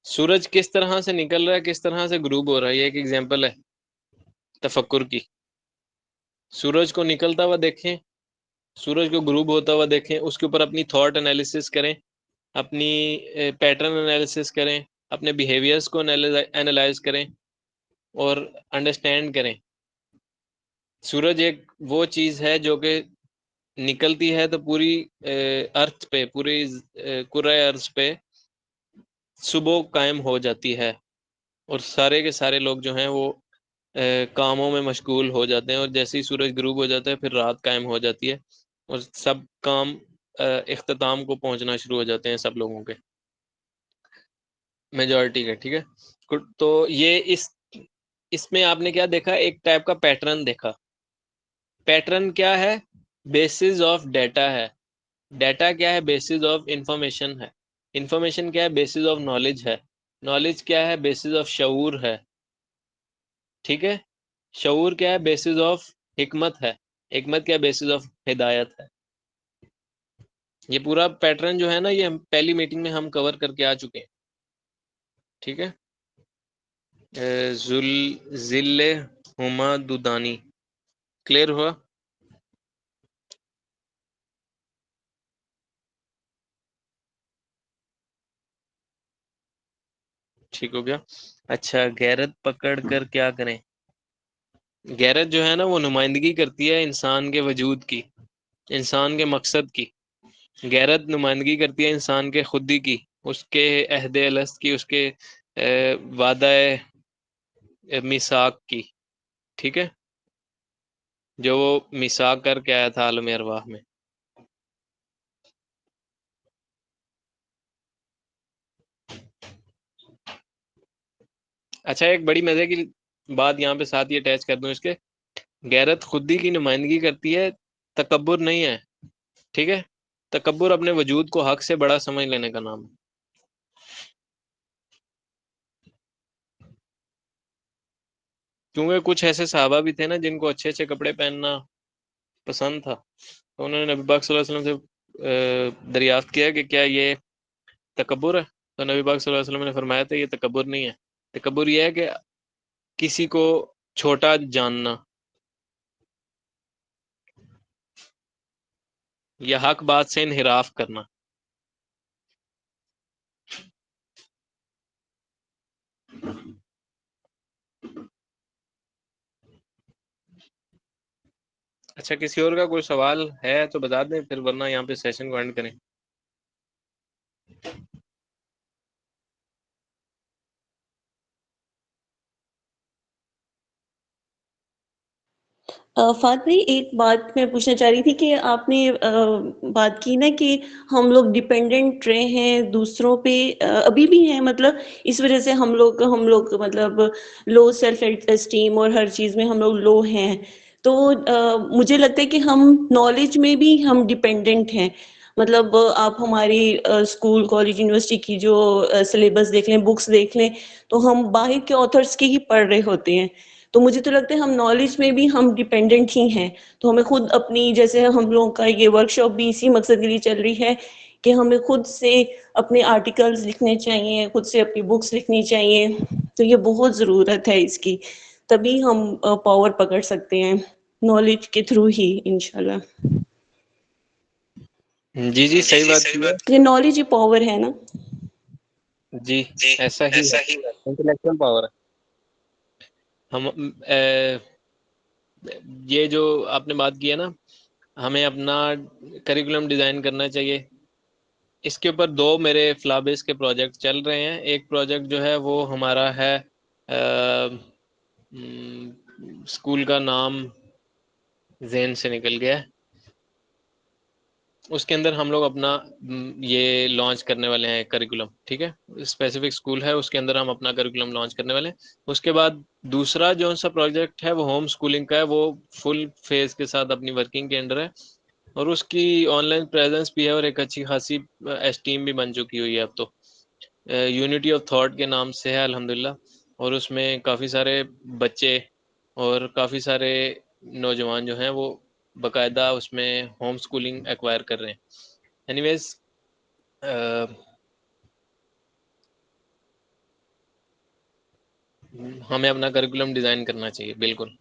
सूरज किस तरह से निकल रहा है, किस तरह से ग्रूब हो रहा है, ये एक एग्जांपल है तफक्कुर की। सूरज को निकलता हुआ देखें, सूरज को ग्रूब होता हुआ देखें, उसके ऊपर अपनी थॉट एनालिसिस करें, अपनी पैटर्न एनालिसिस करें, अपने बिहेवियर्स को एनालाइज करें और अंडरस्टैंड करें। सूरज एक वो चीज है जो कि निकलती है तो पूरी अर्थ पे, पूरी कुर्रा अर्थ पे सुबह कायम हो जाती है, और सारे के सारे लोग जो हैं वो कामों में मशगूल हो जाते हैं। और जैसे ही सूरज ग्रूब हो जाता है फिर रात कायम हो जाती है, और सब काम इख्तिताम को पहुंचना शुरू हो जाते हैं सब लोगों के, मेजॉरिटी के। ठीक है, तो ये इसमें आपने क्या देखा? एक टाइप का पैटर्न देखा। पैटर्न क्या है? बेसिस ऑफ डेटा है। डेटा क्या है? बेसिस ऑफ इंफॉर्मेशन है। इंफॉर्मेशन क्या है? बेसिस ऑफ नॉलेज है। नॉलेज क्या है? बेसिस ऑफ शऊर है। ठीक है, शऊर क्या है? बेसिस ऑफ हिकमत है। हिकमत क्या है? बेसिस ऑफ हिदायत है। ये पूरा पैटर्न जो है ना, ये हम पहली मीटिंग में हम कवर करके आ चुके हैं। ठीक है, जुल जिल्ले हुमा दुदानी, क्लियर हुआ? ठीक हो गया। अच्छा, गैरत पकड़ कर क्या करें? गैरत जो है ना वो नुमाइंदगी करती है इंसान के वजूद की, इंसान के मकसद की। गैरत नुमाइंदगी करती है इंसान के खुदी की, उसके अहद अलस्त की, उसके वादा मिसाक की। ठीक है, जो वो मिसाक करके आया था आलम अरवाह में। अच्छा, एक बड़ी मजे की बात यहाँ पे साथ ही अटैच कर दूं इसके, गैरत खुदी की नुमाइंदगी करती है, तकब्बुर नहीं है। ठीक है, तकब्बुर अपने वजूद को हक से बड़ा समझ लेने का नाम है। क्योंकि कुछ ऐसे सहाबा भी थे ना जिनको अच्छे अच्छे कपड़े पहनना पसंद था, तो उन्होंने नबी पाक सल्लल्लाहु अलैहि वसल्लम से दरियाफ्त किया कि क्या ये तकब्बुर है। तो नबी पाक सल्लल्लाहु अलैहि वसल्लम ने फरमाया था ये तकब्बुर नहीं है। तकब्बुर ये है कि किसी को छोटा जानना या हक बात से इनहिराफ करना। अच्छा, किसी और का कोई सवाल है तो बता दें, फिर वरना यहाँ पे सेशन को एंड करें। फ़ात भाई, एक बात मैं पूछना चाह रही थी कि आपने बात की ना कि हम लोग डिपेंडेंट रहे हैं दूसरों पे, अभी भी हैं, मतलब इस वज़ह से हम लोग मतलब लो सेल्फ एस्टीम और हर चीज़ में हम लोग लो हैं। तो मुझे लगता है कि हम नॉलेज में भी हम डिपेंडेंट हैं। मतलब आप हमारी स्कूल, कॉलेज, यूनिवर्सिटी की जो सिलेबस देख लें, बुक्स देख लें, तो हम बाहर के ऑथर्स की ही पढ़ रहे होते हैं। तो मुझे तो लगता है हम नॉलेज में भी हम डिपेंडेंट ही हैं। तो हमें खुद अपनी, जैसे हम लोगों का ये वर्कशॉप भी इसी मकसद के लिए चल रही है कि हमें खुद से अपने आर्टिकल्स लिखने चाहिए, खुद से अपनी बुक्स लिखनी चाहिए। तो ये बहुत ज़रूरत है इसकी, तभी हम पावर पकड़ सकते हैं, नॉलेज के थ्रू ही इंशाल्लाह। जी जी, जी सही जी, बात सही की है। बात। ये नॉलेज ही पावर है ना। जी, जी, ऐसा ही है, ऐसा ही है। इंटेलेक्चुअल पावर है। हम ये जो आपने बात की है ना, हमें अपना करिकुलम डिज़ाइन करना चाहिए। इसके ऊपर दो मेरे फ्लाबेस के प्रोजेक्ट चल रहे हैं। एक प्रोजेक्ट जो है वो हमारा है, स्कूल का नाम जहन से निकल गया है। उसके अंदर हम लोग अपना ये लॉन्च करने वाले हैं करिकुलम। ठीक है, स्पेसिफिक स्कूल है, उसके अंदर हम अपना करिकुलम लॉन्च करने वाले हैं। उसके बाद दूसरा जो सा प्रोजेक्ट है वो होम स्कूलिंग का है, वो फुल फेज के साथ अपनी वर्किंग के अंडर है, और उसकी ऑनलाइन प्रेजेंस भी है और एक अच्छी खासी एस्टीम भी बन चुकी हुई है अब तो। यूनिटी ऑफ थॉट के नाम से है अल्हम्दुलिल्लाह, और उसमें काफ़ी सारे बच्चे और काफ़ी सारे नौजवान जो हैं वो बाकायदा उसमें होम स्कूलिंग एक्वायर कर रहे हैं। एनीवेज, हमें अपना करिकुलम डिज़ाइन करना चाहिए, बिल्कुल।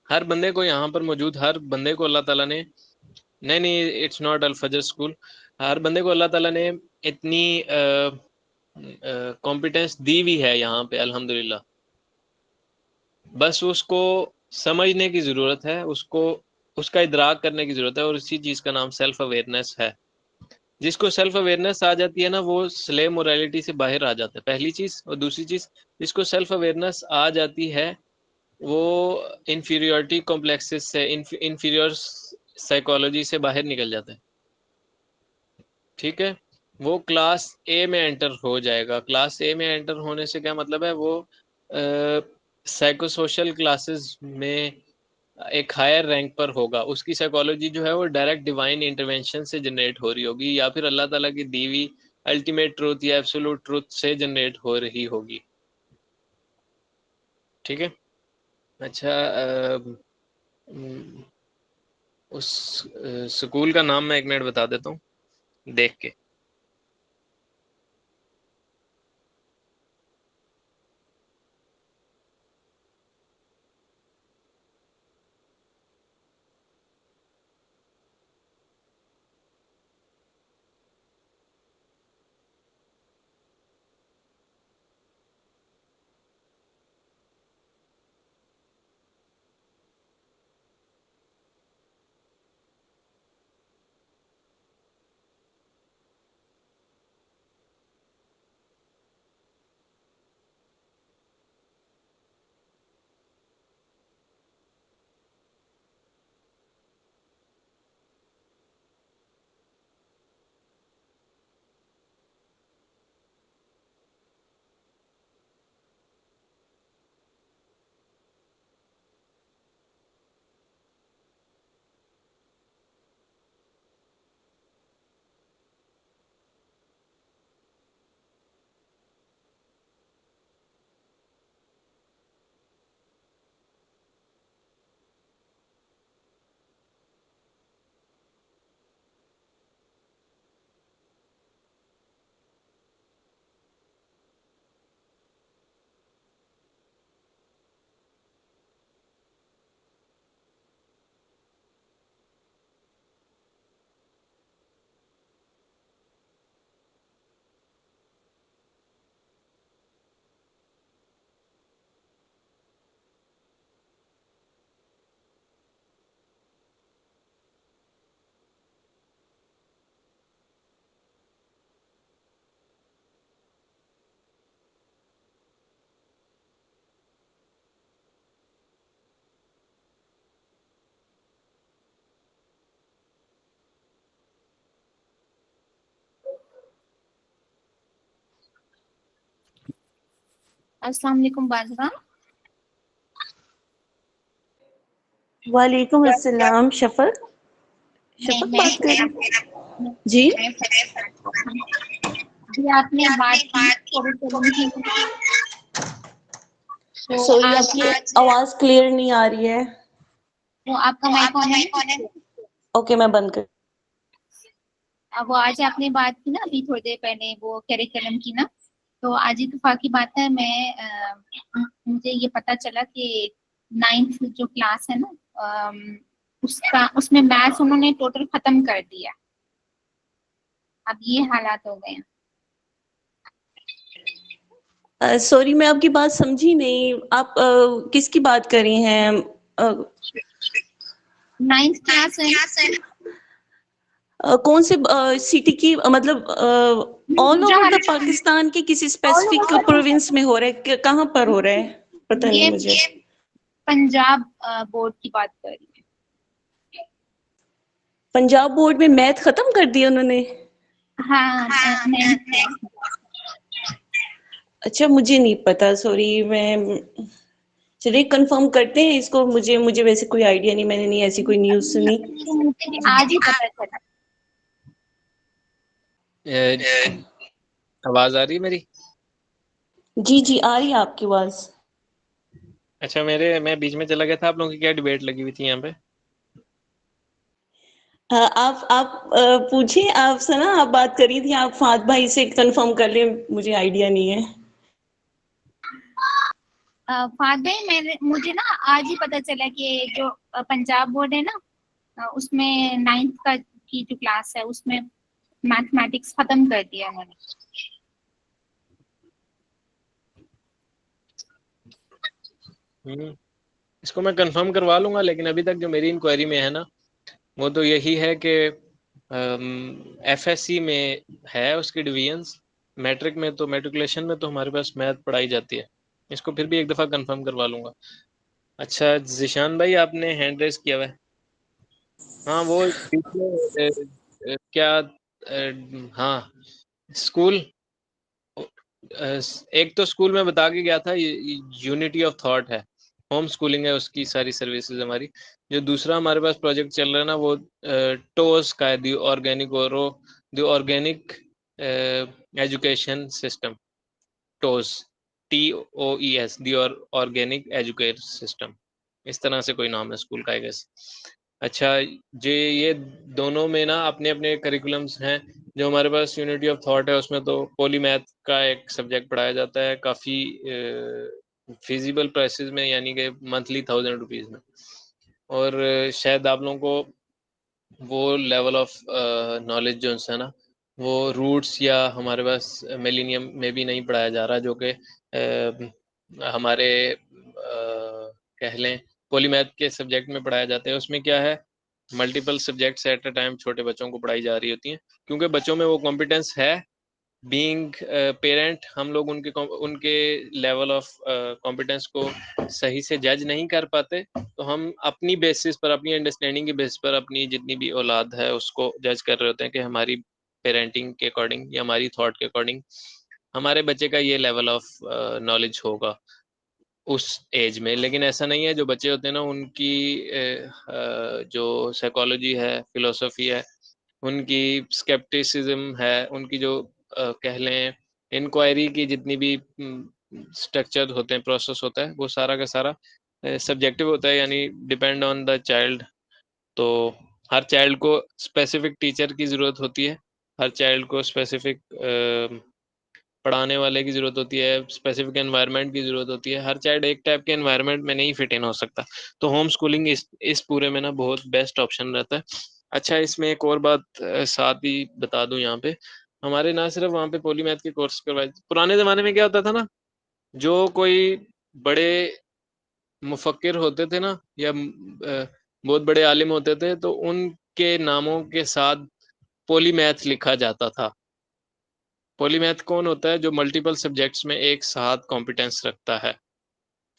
हर बंदे को, यहाँ पर मौजूद हर बंदे को अल्लाह ताला ने, नहीं नहीं, इट्स नॉट अल फजर स्कूल, हर बंदे को अल्लाह ताला ने इतनी कॉम्पिटेंस दी हुई है यहाँ पे अल्हम्दुलिल्लाह। बस उसको समझने की ज़रूरत है, उसको उसका इदराक करने की ज़रूरत है, और इसी चीज़ का नाम सेल्फ अवेयरनेस है। जिसको सेल्फ अवेयरनेस आ जाती है ना, वो स्लेव मोरालिटी से बाहर आ जाता है, पहली चीज़। और दूसरी चीज़, जिसको सेल्फ अवेयरनेस आ जाती है वो इन्फीरियोरिटी कॉम्प्लेक्सेस से, इन्फीरियर साइकोलॉजी से बाहर निकल जाता है। ठीक है, वो क्लास ए में एंटर हो जाएगा। क्लास ए में एंटर होने से क्या मतलब है, वो साइको सोशल क्लासेस में एक हायर रैंक पर होगा। उसकी साइकोलॉजी जो है वो डायरेक्ट डिवाइन इंटरवेंशन से जनरेट हो रही होगी, या फिर अल्लाह ताला की दी हुई अल्टीमेट ट्रूथ या एब्सोल्यूट ट्रूथ से जनरेट हो रही होगी। ठीक है। अच्छा, उस स्कूल का नाम मैं एक मिनट बता देता हूँ देख के। अस्सलाम वालेकुम बाजवा। वालेकुम अस्सलाम। शफक बात कर रही जी। जी आपने बात की कैरिकुलम की, तो सॉरी आपकी आवाज क्लियर नहीं आ रही है। तो आपका माइक ऑन है? ओके मैं बंद कर। वो आज आपने बात की ना अभी थोड़ी देर पहले वो कैरिकुलम की ना, तो आज इत्तेफाकी बात है मुझे ये पता चला कि 9th जो क्लास है ना, उसमें मैथ्स उन्होंने टोटल खत्म कर दिया। अब ये हालात हो गए हैं। सॉरी मैं आपकी बात समझी नहीं। आप किसकी बात कर रही हैं? 9th क्लास है। कौन से सिटी की, मतलब ऑल ओवर द पाकिस्तान के किसी स्पेसिफिक प्रोविंस में हो रहा है? कहाँ पर हो रहा है पता नहीं मुझे। पंजाब बोर्ड की बात कर रही है। पंजाब बोर्ड में मैथ खत्म कर दिया उन्होंने? हाँ, अच्छा मुझे नहीं पता, सॉरी। मैं चलिए कंफर्म करते हैं इसको। मुझे वैसे कोई आइडिया नहीं, मैंने नहीं ऐसी कोई न्यूज़ सुनी। आज ही पता चला। आवाज आ रही है मेरी? जी जी आ रही है आपकी आवाज। अच्छा, मैं बीच में चला गया था। आप लोगों की क्या डिबेट लगी हुई थी यहाँ पे? आप पूछिए। आप सना आप बात कर रही थी, आप फात भाई से कंफर्म कर ले, मुझे आइडिया नहीं है। फात भाई मुझे ना आज ही पता चला कि जो पंजाब बोर्ड है ना, उसमें 9th का की जो क्लास है उसमें मैथमेटिक्स खत्म कर दिया है। इसको मैं कंफर्म करवा लूंगा, लेकिन अभी तक जो मेरी इंक्वायरी में है ना, वो तो यही है कि एफएससी में है उसकी डिवीजन्स। मैट्रिक में तो मैट्रिकुलेशन में तो हमारे पास मैथ पढ़ाई जाती है। इसको फिर भी एक दफ़ा कंफर्म करवा लूंगा। अच्छा जिशान भाई, आपने हैंड रेस किया हुआ है। हाँ वो बीच में क्या हाँ स्कूल, एक तो स्कूल में बता के गया था, यूनिटी ऑफ थॉट है, होम स्कूलिंग है, उसकी सारी सर्विसेज हमारी। जो दूसरा हमारे पास प्रोजेक्ट चल रहा है ना, वो टोस का है, दी ऑर्गेनिक ओरो, the organic education system. TOES, TOES, the organic education system, इस तरह से कोई नाम है स्कूल का, आई गेस। अच्छा, ये दोनों में ना अपने अपने करिकुलम्स हैं। जो हमारे पास यूनिटी ऑफ थॉट है उसमें तो पॉलीमैथ का एक सब्जेक्ट पढ़ाया जाता है, काफ़ी फिजिबल प्राइसेस में, यानी कि मंथली 1000 रुपीज़ में। और शायद आप लोगों को वो लेवल ऑफ नॉलेज जो है ना, वो रूट्स या हमारे पास मिलेनियम में भी नहीं पढ़ाया जा रहा, जो कि हमारे कह लें पॉलीमैथ के सब्जेक्ट में पढ़ाया जाता है। उसमें क्या है, multiple subjects at a time छोटे बच्चों को पढ़ाई जा रही होती हैं, क्योंकि बच्चों में वो कॉम्पिटेंस है। बीइंग पेरेंट हम लोग उनके लेवल ऑफ कॉम्पिटेंस को सही से जज नहीं कर पाते, तो हम अपनी बेसिस पर, अपनी अंडरस्टैंडिंग की बेसिस पर अपनी जितनी भी औलाद है उसको जज कर रहे होते हैं कि हमारी पेरेंटिंग के अकॉर्डिंग या हमारी थॉट के अकॉर्डिंग हमारे बच्चे का ये लेवल ऑफ नॉलेज होगा उस एज में। लेकिन ऐसा नहीं है। जो बच्चे होते हैं ना, उनकी जो साइकोलॉजी है, फिलोसफी है, उनकी स्केप्टिसिज्म है, उनकी जो कह लें इंक्वायरी की जितनी भी स्ट्रक्चर होते हैं, प्रोसेस होता है, वो सारा का सारा सब्जेक्टिव होता है, यानी डिपेंड ऑन द चाइल्ड। तो हर चाइल्ड को स्पेसिफिक टीचर की ज़रूरत होती है, हर चाइल्ड को स्पेसिफिक पढ़ाने वाले की ज़रूरत होती है, स्पेसिफिक एनवायरनमेंट की ज़रूरत होती है। हर चाइल्ड एक टाइप के एनवायरनमेंट में नहीं फिट इन हो सकता। तो होम स्कूलिंग इस पूरे में ना बहुत बेस्ट ऑप्शन रहता है। अच्छा, इसमें एक और बात साथ ही बता दूं यहाँ पे, हमारे ना सिर्फ वहाँ पे पॉलीमैथ के कोर्स करवाए। पुराने ज़माने में क्या होता था ना, जो कोई बड़े मुफक्किर होते थे ना, या बहुत बड़े आलिम होते थे, तो उनके नामों के साथ पॉलीमैथ लिखा जाता था। पॉलीमैथ कौन होता है? जो मल्टीपल सब्जेक्ट्स में एक साथ कॉम्पिटेंस रखता है।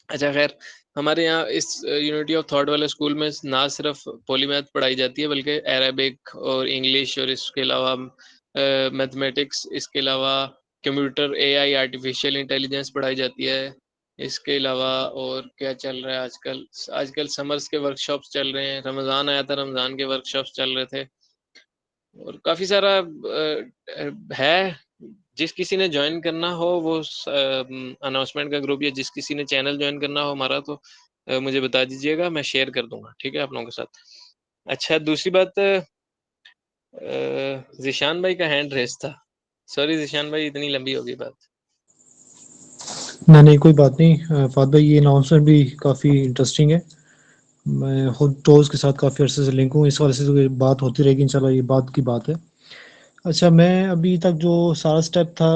अच्छा खैर, हमारे यहाँ इस यूनिटी ऑफ थॉट वाले स्कूल में ना सिर्फ पॉलीमैथ पढ़ाई जाती है, बल्कि अरेबिक और इंग्लिश, और इसके अलावा मैथमेटिक्स, इसके अलावा कंप्यूटर, एआई, आर्टिफिशियल इंटेलिजेंस पढ़ाई जाती है। इसके अलावा और क्या चल रहा है आजकल? आजकल समर्स के वर्कशॉप्स चल रहे हैं, रमज़ान आया था, रमज़ान के वर्कशॉप्स चल रहे थे और काफ़ी सारा है। जिस किसी ने जॉइन करना हो वो अनाउंसमेंट का ग्रुप या जिस किसी ने चैनल जॉइन करना हो हमारा तो मुझे बता दीजिएगा, मैं शेयर कर दूँगा, ठीक है, आप लोगों के साथ। अच्छा, दूसरी बात, ज़ीशान भाई का हैंड रेज़ था। सॉरी ज़ीशान भाई, इतनी लंबी हो गई बात। नहीं, कोई बात नहीं फ़ाद भाई, ये अनाउंसमेंट भी काफ़ी इंटरेस्टिंग है। मैं खुद टोज़ के साथ काफ़ी अरसे से लिंक हूँ, इस वाले से तो ये बात होती रहेगी इंशाल्लाह, ये बात की बात है। अच्छा, मैं अभी तक जो सारा स्टेप था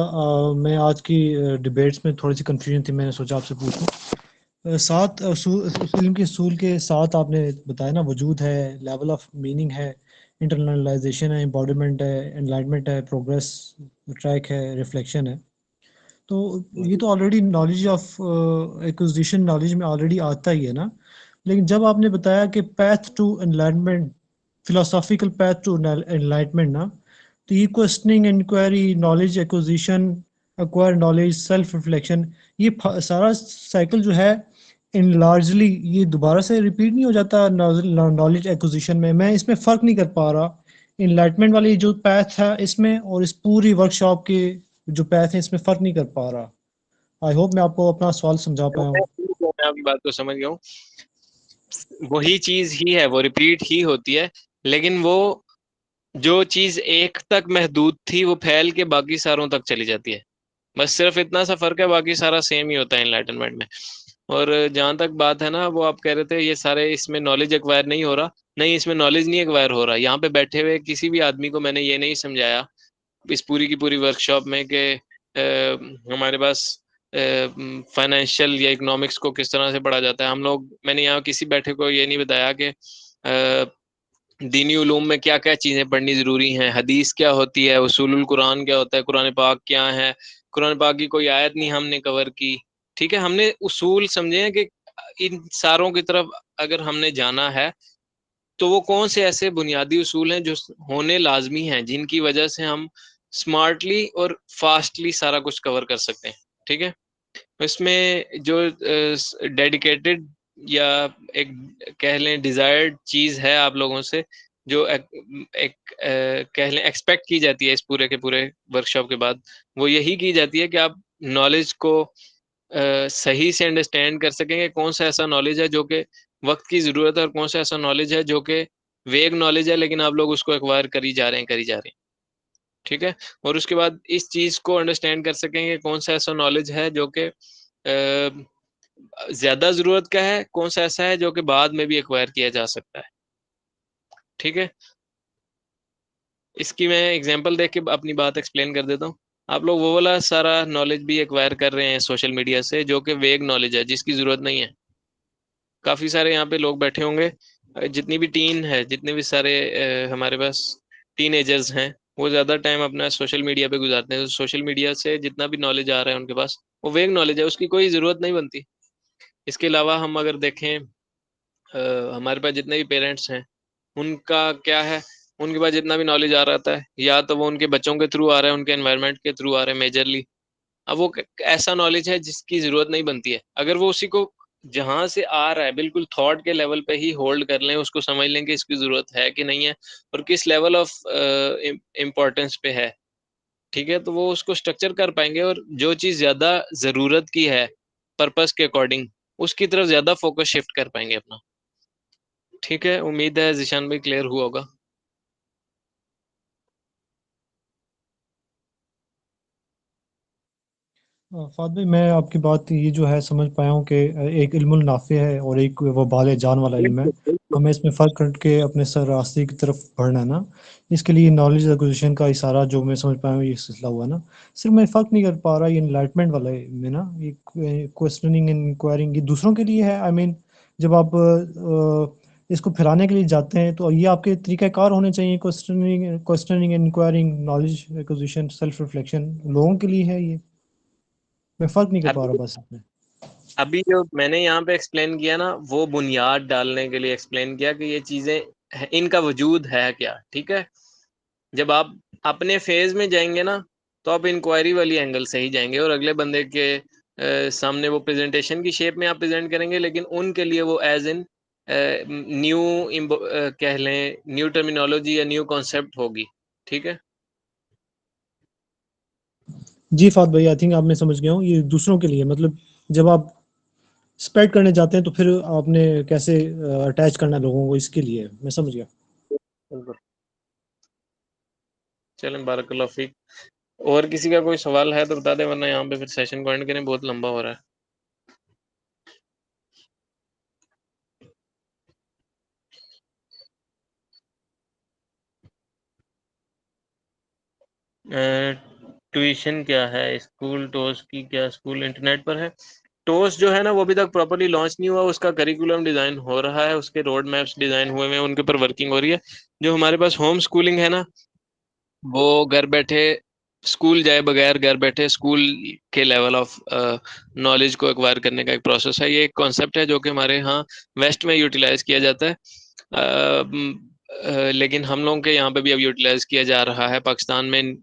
मैं आज की डिबेट्स में थोड़ी-सी कन्फ्यूजन थी, मैंने सोचा आपसे पूछूँ। 7 उस इल्म के असूल के 7 आपने बताया ना, वजूद है, लेवल ऑफ मीनिंग है, इंटरनलाइज़ेशन है, एम्बॉडीमेंट है, एनलाइटमेंट है, प्रोग्रेस ट्रैक है, रिफ्लेक्शन है। तो ये तो already knowledge of acquisition knowledge में ऑलरेडी आता ही है ना, लेकिन जब आपने बताया कि path to enlightenment, philosophical path to enlightenment ना, तो ये questioning, inquiry, knowledge acquisition, acquire knowledge, self reflection, ये सारा साइकिल जो है इन लार्जली ये दोबारा से रिपीट नहीं हो जाता नॉलेज एक्विजिशन में? मैं इसमें फ़र्क नहीं कर पा रहा इनलाइटमेंट वाली जो पैथ है इसमें और इस पूरी वर्कशॉप के जो पैथ है इसमें फ़र्क नहीं कर पा रहा। आई होप मैं आपको अपना सवाल समझा पाया हूँ। मैं आपकी बात को समझ गया हूँ। वही चीज़ ही है, वो रिपीट ही होती है, लेकिन वो जो चीज़ एक तक महदूद थी वो फैल के बाकी सारों तक चली जाती है। बस सिर्फ इतना सा फ़र्क है, बाकी सारा सेम ही होता है एनलाइटनमेंट में। और जहाँ तक बात है ना, वो आप कह रहे थे ये सारे इसमें नॉलेज एक्वायर नहीं हो रहा। नहीं, इसमें नॉलेज नहीं एक्वायर हो रहा। यहाँ पे बैठे हुए किसी भी आदमी को मैंने ये नहीं समझाया इस पूरी की पूरी वर्कशॉप में कि हमारे पास फाइनेंशियल या इकोनॉमिक्स को किस तरह से पढ़ा जाता है। मैंने यहाँ किसी बैठे को ये नहीं बताया कि दीनी उलूम में क्या-क्या चीज़ें पढ़नी ज़रूरी हैं, हदीस क्या होती है, उसूलुल कुरान क्या होता है, कुरान पाक क्या है, कुरान पाक की कोई आयत नहीं हमने कवर की, ठीक है? हमने उसूल समझे हैं कि इन सारों की तरफ अगर हमने जाना है, तो वो कौन से ऐसे बुनियादी उसूल हैं जो होने लाज़मी हैं, जिनकी वजह से हम स्मार्टली और फास्टली सारा कुछ कवर कर सकते हैं, ठीक है? इसमें जो डेडिकेटेड या एक कह लें डिज़ायर्ड चीज़ है आप लोगों से, जो कह लें एक्सपेक्ट की जाती है इस पूरे के पूरे वर्कशॉप के बाद, वो यही की जाती है कि आप नॉलेज को सही से अंडरस्टैंड कर सकेंगे। कौन सा ऐसा नॉलेज है जो कि वक़्त की ज़रूरत है और कौन सा ऐसा नॉलेज है जो कि वेग नॉलेज है, लेकिन आप लोग उसको एक्वायर करी जा रहे हैं, करी जा रहे हैं। ठीक है? और उसके बाद इस चीज़ को अंडरस्टैंड कर सकेंगे कौन सा ऐसा नॉलेज है जो कि ज़्यादा ज़रूरत का है, कौन सा ऐसा है जो कि बाद में भी एक्वायर किया जा सकता है। ठीक है? इसकी मैं एग्ज़ाम्पल देख के अपनी बात एक्सप्लेन कर देता हूँ। आप लोग वो वाला सारा नॉलेज भी एक्वायर कर रहे हैं सोशल मीडिया से जो कि वेग नॉलेज है, जिसकी ज़रूरत नहीं है। काफ़ी सारे यहाँ पे लोग बैठे होंगे, जितनी भी टीन है, जितने भी सारे हमारे पास टीनेजर्स हैं, वो ज़्यादा टाइम अपना सोशल मीडिया पे गुज़ारते हैं। तो सोशल मीडिया से जितना भी नॉलेज आ रहा है उनके पास, वो वेग नॉलेज है, उसकी कोई ज़रूरत नहीं बनती। इसके अलावा हम अगर देखें हमारे पास जितने भी पेरेंट्स हैं, उनका क्या है, उनके पास जितना भी नॉलेज आ रहा है, या तो वो उनके बच्चों के थ्रू आ रहा है, उनके एनवायरनमेंट के थ्रू आ रहा है मेजरली। अब वो ऐसा नॉलेज है जिसकी ज़रूरत नहीं बनती है। अगर वो उसी को जहाँ से आ रहा है बिल्कुल थॉट के लेवल पे ही होल्ड कर लें, उसको समझ लें कि इसकी ज़रूरत है कि नहीं है और किस लेवल ऑफ इम्पोर्टेंस पे है, ठीक है? तो वो उसको स्ट्रक्चर कर पाएँगे और जो चीज़ ज़्यादा ज़रूरत की है, पर्पज़ के अकॉर्डिंग, उसकी तरफ ज़्यादा फ़ोकस शिफ्ट कर पाएँगे अपना। ठीक है, उम्मीद है ज़ीशान भाई क्लियर हुआ होगा। फ़ाद भाई, मैं आपकी बात ये जो है समझ पाया हूँ कि एक इल्मुल नाफ़े है और एक वबाल जान वाला इल्म है। बिल्कुल, बिल्कुल। हमें इसमें फ़र्क करके अपने सर रास्ते की तरफ बढ़ना है ना, इसके लिए नॉलेज एक्विजिशन का इशारा जो मैं समझ पाया हूँ ये सिलसिला हुआ ना। सिर्फ मैं फ़र्क नहीं कर पा रहा ये एनलाइटमेंट वाला में ना, ये क्वेश्चनिंग एंड इंक्वायरिंग ये दूसरों के लिए है। आई मीन जब आप इसको फैलाने के लिए जाते हैं तो ये आपके तरीक़ाकार होने चाहिए, questioning questioning and enquiring, knowledge acquisition, self reflection लोगों के लिए है ये। मैं फ़र्क नहीं कर पा अभी रहा बस इसमें। अभी जो मैंने यहाँ पे एक्सप्लेन किया ना, वो बुनियाद डालने के लिए एक्सप्लेन किया कि ये चीज़ें इनका वजूद है क्या, ठीक है? जब आप अपने फेज़ में जाएँगे ना, तो आप इंक्वायरी वाली एंगल से ही जाएंगे और अगले बंदे के सामने वो प्रेजेंटेशन की शेप में आप प्रेजेंट करेंगे, लेकिन उनके लिए वो एज इन न्यू कह लें न्यू टर्मिनोलॉजी या न्यू कॉन्सेप्ट होगी। ठीक है जी फात भाई, आई थिंक आप मैं समझ गया हूँ। ये दूसरों के लिए, मतलब जब आप स्प्रेड करने जाते हैं तो फिर आपने कैसे अटैच करना है लोगों को, इसके लिए मैं समझ गया। बिल्कुल। चलें, बारकल्लाह फीक। और किसी का कोई सवाल है तो बता दें, वरना यहाँ पे फिर सेशन को एंड करें, बहुत लंबा हो रहा है। ट्यूशन क्या है, स्कूल टोस की क्या स्कूल इंटरनेट पर है? टोस जो है ना वो अभी तक प्रॉपर्ली लॉन्च नहीं हुआ, उसका करिकुलम डिजाइन हो रहा है, उसके रोड मैप्स डिजाइन हुए हैं, उनके ऊपर वर्किंग हो रही है। जो हमारे पास होम स्कूलिंग है ना, वो घर बैठे स्कूल जाए बगैर घर बैठे स्कूल के लेवल ऑफ नॉलेज को एक्वायर करने का एक प्रोसेस है। ये एक कॉन्सेप्ट है जो कि हमारे यहाँ वेस्ट में यूटिलाइज किया जाता है, लेकिन हम लोगों के यहाँ पे भी अब यूटिलाइज किया जा रहा है। पाकिस्तान में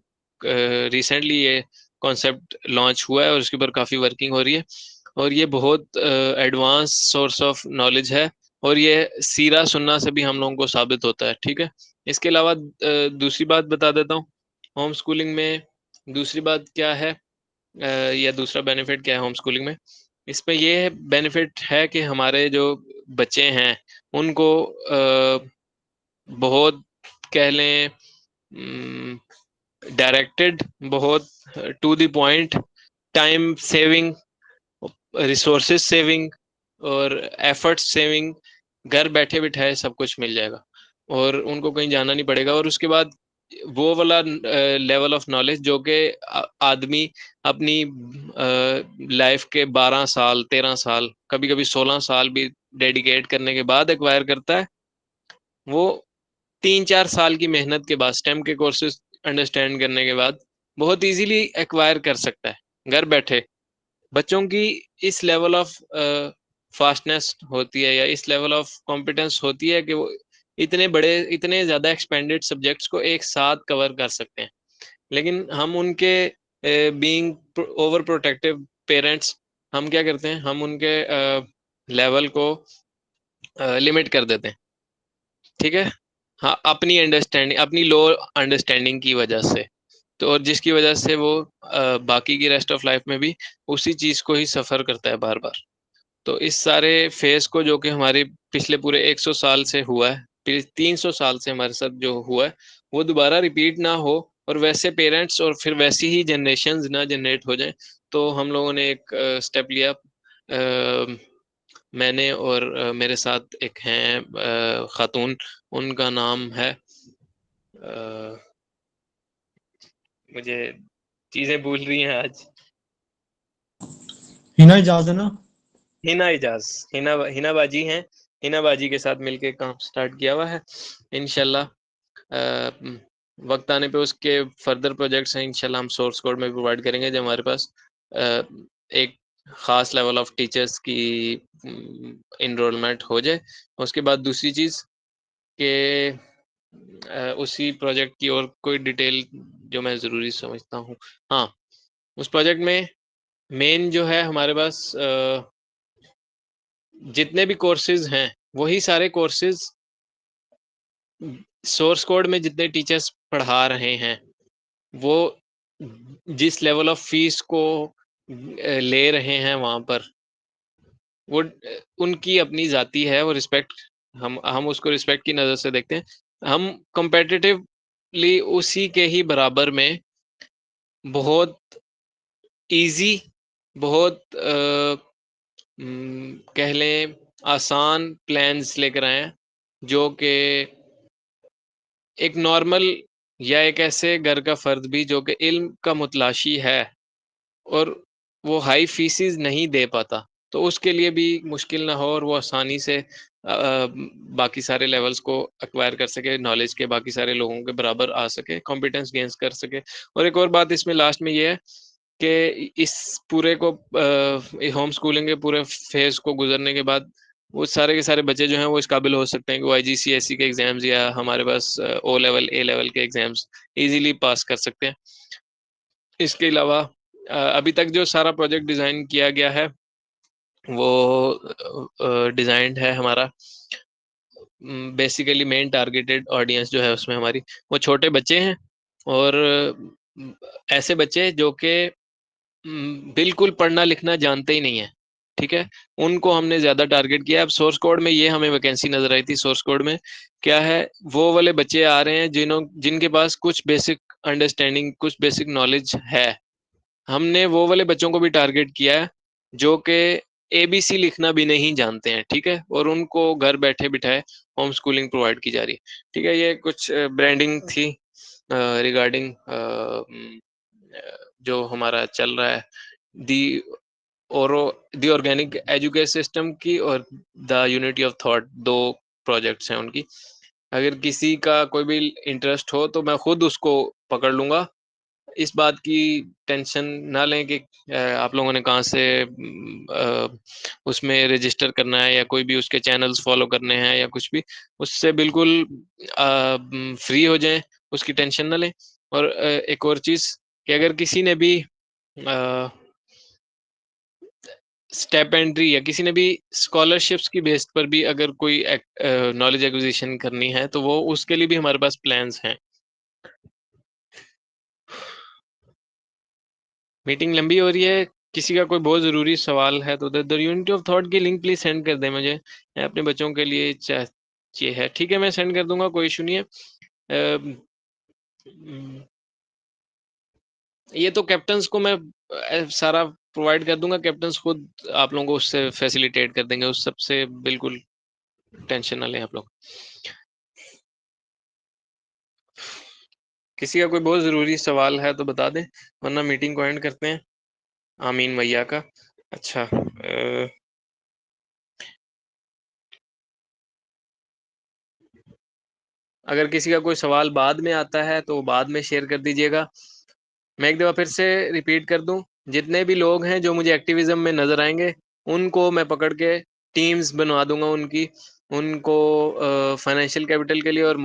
रिसेंटली ये कॉन्सेप्ट लॉन्च हुआ है और उसके ऊपर काफ़ी वर्किंग हो रही है, और ये बहुत एडवांस सोर्स ऑफ नॉलेज है, और ये सीरा सुनना से भी हम लोगों को साबित होता है। ठीक है, इसके अलावा दूसरी बात बता देता हूँ, होम स्कूलिंग में दूसरी बात क्या है, या दूसरा बेनिफिट क्या है होम स्कूलिंग में। इसमें ये बेनिफिट है कि हमारे जो बच्चे हैं उनको बहुत कह लें डायरेक्टेड, बहुत to the point, time saving, resources saving और एफर्ट सेविंग, घर बैठे बिठाए सब कुछ मिल जाएगा और उनको कहीं जाना नहीं पड़ेगा। और उसके बाद वो वाला लेवल ऑफ नॉलेज जो कि आदमी अपनी लाइफ के 12 साल 13 साल कभी कभी 16 साल भी डेडिकेट करने के बाद एक्वायर करता है, वो 3-4 साल की मेहनत के बाद स्टेम के कोर्सेज अंडरस्टैंड करने के बाद बहुत इजीली एक्वायर कर सकता है घर बैठे। बच्चों की इस लेवल ऑफ फास्टनेस होती है या इस लेवल ऑफ कॉम्पिटेंस होती है कि वो इतने ज़्यादा एक्सपेंडेड सब्जेक्ट्स को एक साथ कवर कर सकते हैं। लेकिन हम उनके बीइंग ओवर प्रोटेक्टिव पेरेंट्स, हम क्या करते हैं, हम उनके लेवल को लिमिट कर देते हैं। ठीक है, हाँ, अपनी अंडरस्टैंडिंग, अपनी लो अंडरस्टैंडिंग की वजह से, तो और जिसकी वजह से वो बाकी की रेस्ट ऑफ लाइफ में भी उसी चीज़ को ही सफ़र करता है बार बार। तो इस सारे फेज़ को जो कि हमारे पिछले पूरे 100 साल से हुआ है, 300 साल से हमारे साथ जो हुआ है, वो दोबारा रिपीट ना हो और वैसे पेरेंट्स और फिर वैसी ही जनरेशंस ना जनरेट हो जाएं। तो हम लोगों ने एक स्टेप लिया, मैंने और मेरे साथ एक हैं खातून, उनका नाम है मुझे चीज़ें भूल रही हैं आज, हिना इजाज है ना? हिना इजाज, हिना बाजी हैं। हिना बाजी के साथ मिलके काम स्टार्ट किया हुआ है। इंशाल्लाह वक्त आने पे उसके फर्दर प्रोजेक्ट्स हैं, इंशाल्लाह हम सोर्स कोड में प्रोवाइड करेंगे जब हमारे पास एक ख़ास लेवल ऑफ टीचर्स की इनरोलमेंट हो जाए। उसके बाद दूसरी चीज़ कि उसी प्रोजेक्ट की और कोई डिटेल जो मैं ज़रूरी समझता हूँ, हाँ, उस प्रोजेक्ट में मेन जो है हमारे पास जितने भी कोर्सेज हैं वही सारे कोर्सेज सोर्स कोड में जितने टीचर्स पढ़ा रहे हैं वो जिस लेवल ऑफ फीस को ले रहे हैं वहाँ पर, वो उनकी अपनी जाती है, वो रिस्पेक्ट, हम उसको रिस्पेक्ट की नज़र से देखते हैं। हम कंपेटिटिवली उसी के ही बराबर में बहुत इजी, बहुत कह लें आसान प्लान्स लेकर आए हैं जो कि एक नॉर्मल या एक ऐसे घर का फर्द भी जो कि इल्म का मुतलाशी है और वो हाई फीसिस नहीं दे पाता, तो उसके लिए भी मुश्किल ना हो और वो आसानी से बाकी सारे लेवल्स को एक्वायर कर सके, नॉलेज के बाकी सारे लोगों के बराबर आ सके, कॉम्पिटेंस गेन्स कर सके। और एक और बात इसमें लास्ट में ये है कि इस पूरे को होम स्कूलिंग के पूरे फेज़ को गुजरने के बाद वो सारे के सारे बच्चे जो हैं वो इस काबिल हो सकते हैं कि वो आईजीसीएसई के एग्ज़ाम्स या हमारे पास ओ लेवल, ए लेवल के एग्ज़ाम्स ईज़िली पास कर सकते हैं। इसके अलावा अभी तक जो सारा प्रोजेक्ट डिज़ाइन किया गया है वो डिज़ाइंड है हमारा बेसिकली मेन टारगेटेड ऑडियंस जो है उसमें हमारी वो छोटे बच्चे हैं और ऐसे बच्चे जो कि बिल्कुल पढ़ना लिखना जानते ही नहीं है, ठीक है? उनको हमने ज़्यादा टारगेट किया है। अब सोर्स कोड में ये हमें वैकेंसी नज़र आई थी। सोर्स कोड में क्या है, वो वाले बच्चे आ रहे हैं जिनके पास कुछ बेसिक अंडरस्टैंडिंग, कुछ बेसिक नॉलेज है। हमने वो वाले बच्चों को भी टारगेट किया है जो कि एबीसी लिखना भी नहीं जानते हैं, ठीक है? और उनको घर बैठे-बिठाए होम स्कूलिंग प्रोवाइड की जा रही है, ठीक है? ये कुछ ब्रांडिंग थी रिगार्डिंग जो हमारा चल रहा है दी औरो दी ऑर्गेनिक एजुकेशन सिस्टम की और the unity of thought 2 projects हैं उनकी। अगर किसी का कोई भी इंटरेस्ट हो तो मैं खुद उसको पकड़ लूँगा। इस बात की टेंशन ना लें कि आप लोगों ने कहाँ से उसमें रजिस्टर करना है या कोई भी उसके चैनल्स फॉलो करने हैं या कुछ भी, उससे बिल्कुल फ्री हो जाएँ, उसकी टेंशन ना लें। और एक और चीज़ कि अगर किसी ने भी अ, स्टिपेंड्री या किसी ने भी स्कॉलरशिप्स की बेस पर भी अगर कोई नॉलेज एक्विजिशन करनी है, तो वो उसके लिए भी हमारे पास प्लान्स हैं। मीटिंग लंबी हो रही है, किसी का कोई बहुत ज़रूरी सवाल है तो द यूनिटी ऑफ थॉट की लिंक प्लीज़ सेंड कर दें मुझे। मैं अपने बच्चों के लिए चाहिए है। ठीक है, मैं सेंड कर दूँगा, कोई इश्यू नहीं है। ये तो कैप्टन्स को मैं सारा प्रोवाइड कर दूँगा, कैप्टन्स खुद आप लोगों को उससे फैसिलिटेट कर देंगे, उस सब से बिल्कुल टेंशन ना लें आप लोग। किसी का कोई बहुत ज़रूरी सवाल है तो बता दें, वरना मीटिंग को एंड करते हैं। आमीन भैया का। अच्छा अगर किसी का कोई सवाल बाद में आता है तो बाद में शेयर कर दीजिएगा। मैं एक दफ़ा फिर से रिपीट कर दूँ, जितने भी लोग हैं जो मुझे एक्टिविज़्म में नज़र आएँगे, उनको मैं पकड़ के टीम्स बनवा दूँगा उनकी। उनको फाइनेंशियल कैपिटल के लिए और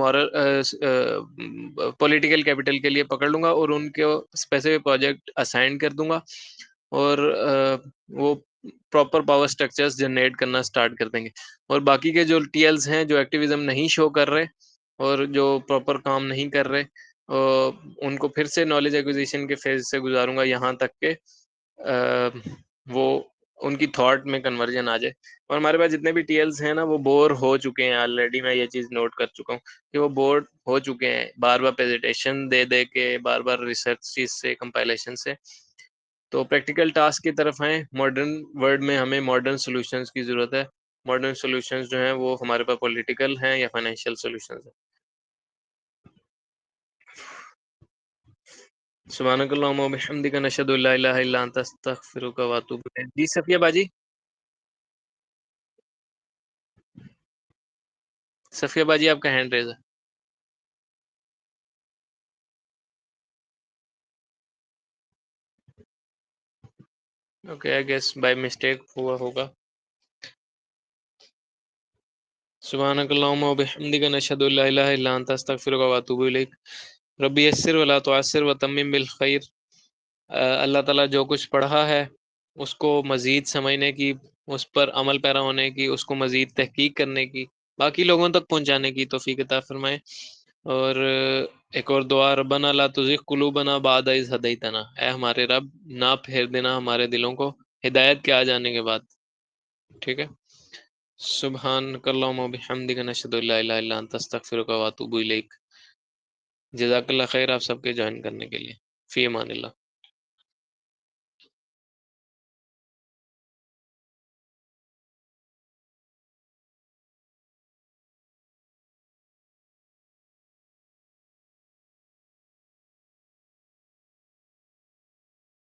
पॉलिटिकल कैपिटल के लिए पकड़ लूँगा और उनको स्पेसिफिक प्रोजेक्ट असाइन कर दूँगा और वो प्रॉपर पावर स्ट्रक्चर्स जनरेट करना स्टार्ट कर देंगे। और बाकी के जो टीएल्स हैं, जो एक्टिविज़्म नहीं शो कर रहे और जो प्रॉपर काम नहीं कर रहे उनको फिर से नॉलेज एक्विजिशन के फेज़ से गुज़ारूँगा यहाँ तक के वो उनकी थॉट में कन्वर्जन आ जाए। और हमारे पास जितने भी टीएल्स हैं ना, वो बोर हो चुके हैं ऑलरेडी, मैं ये चीज़ नोट कर चुका हूँ कि वो बोर हो चुके हैं, बार-बार प्रेज़ेंटेशन दे-दे के, बार-बार रिसर्च चीज़ से, कंपाइलेशन से। तो प्रैक्टिकल टास्क की तरफ आएँ, मॉडर्न वर्ल्ड में हमें मॉडर्न सॉल्यूशंस की ज़रूरत है। मॉडर्न सॉल्यूशंस जो हैं वो हमारे पास पॉलिटिकल हैं या फाइनेंशियल सॉल्यूशंस हैं। सुब्हानकल्लाहुम्मा व बिहम्दिका नशहदु अल्ला इलाहा इल्ला अंता अस्तगफिरुका व अतूबु इलैक। जी सफिया बाजी, सफिया बाजी आपका हैंड रेज़ है। Okay, I guess by mistake हुआ होगा। सुब्हानकल्लाहुम्मा व बिहम्दिका नशहदु अल्ला इलाहा इल्ला अंता अस्तगफिरुका व अतूबु इलैक। रब्बी यस्सिर व ला तुअस्सिर व तम्मिम बिल खैर। अल्लाह ताला जो कुछ पढ़ा है उसको मज़ीद समझने की, उस पर अमल पैरा होने की, उसको मज़ीद तहकीक करने की, बाकी लोगों तक पहुँचाने की तौफ़ीक अता फ़रमाए। और एक और दुआ, रब्बना ला तुज़िग़ क़ुलूबना बअद इज़ हदैतना। ऐ हमारे रब, ना फेर देना हमारे दिलों को हिदायत के आ जाने के बाद। ठीक है? सुब्हानकल्लाहुम्मा व बिहम्दिका नशहदु अल्ला इलाहा इल्ला अंता अस्तगफिरुका व अतूबु इलैक। जज़ाकल्लाह खैर आप सबके जॉइन करने के लिए। फ़ी अमानिल्लाह।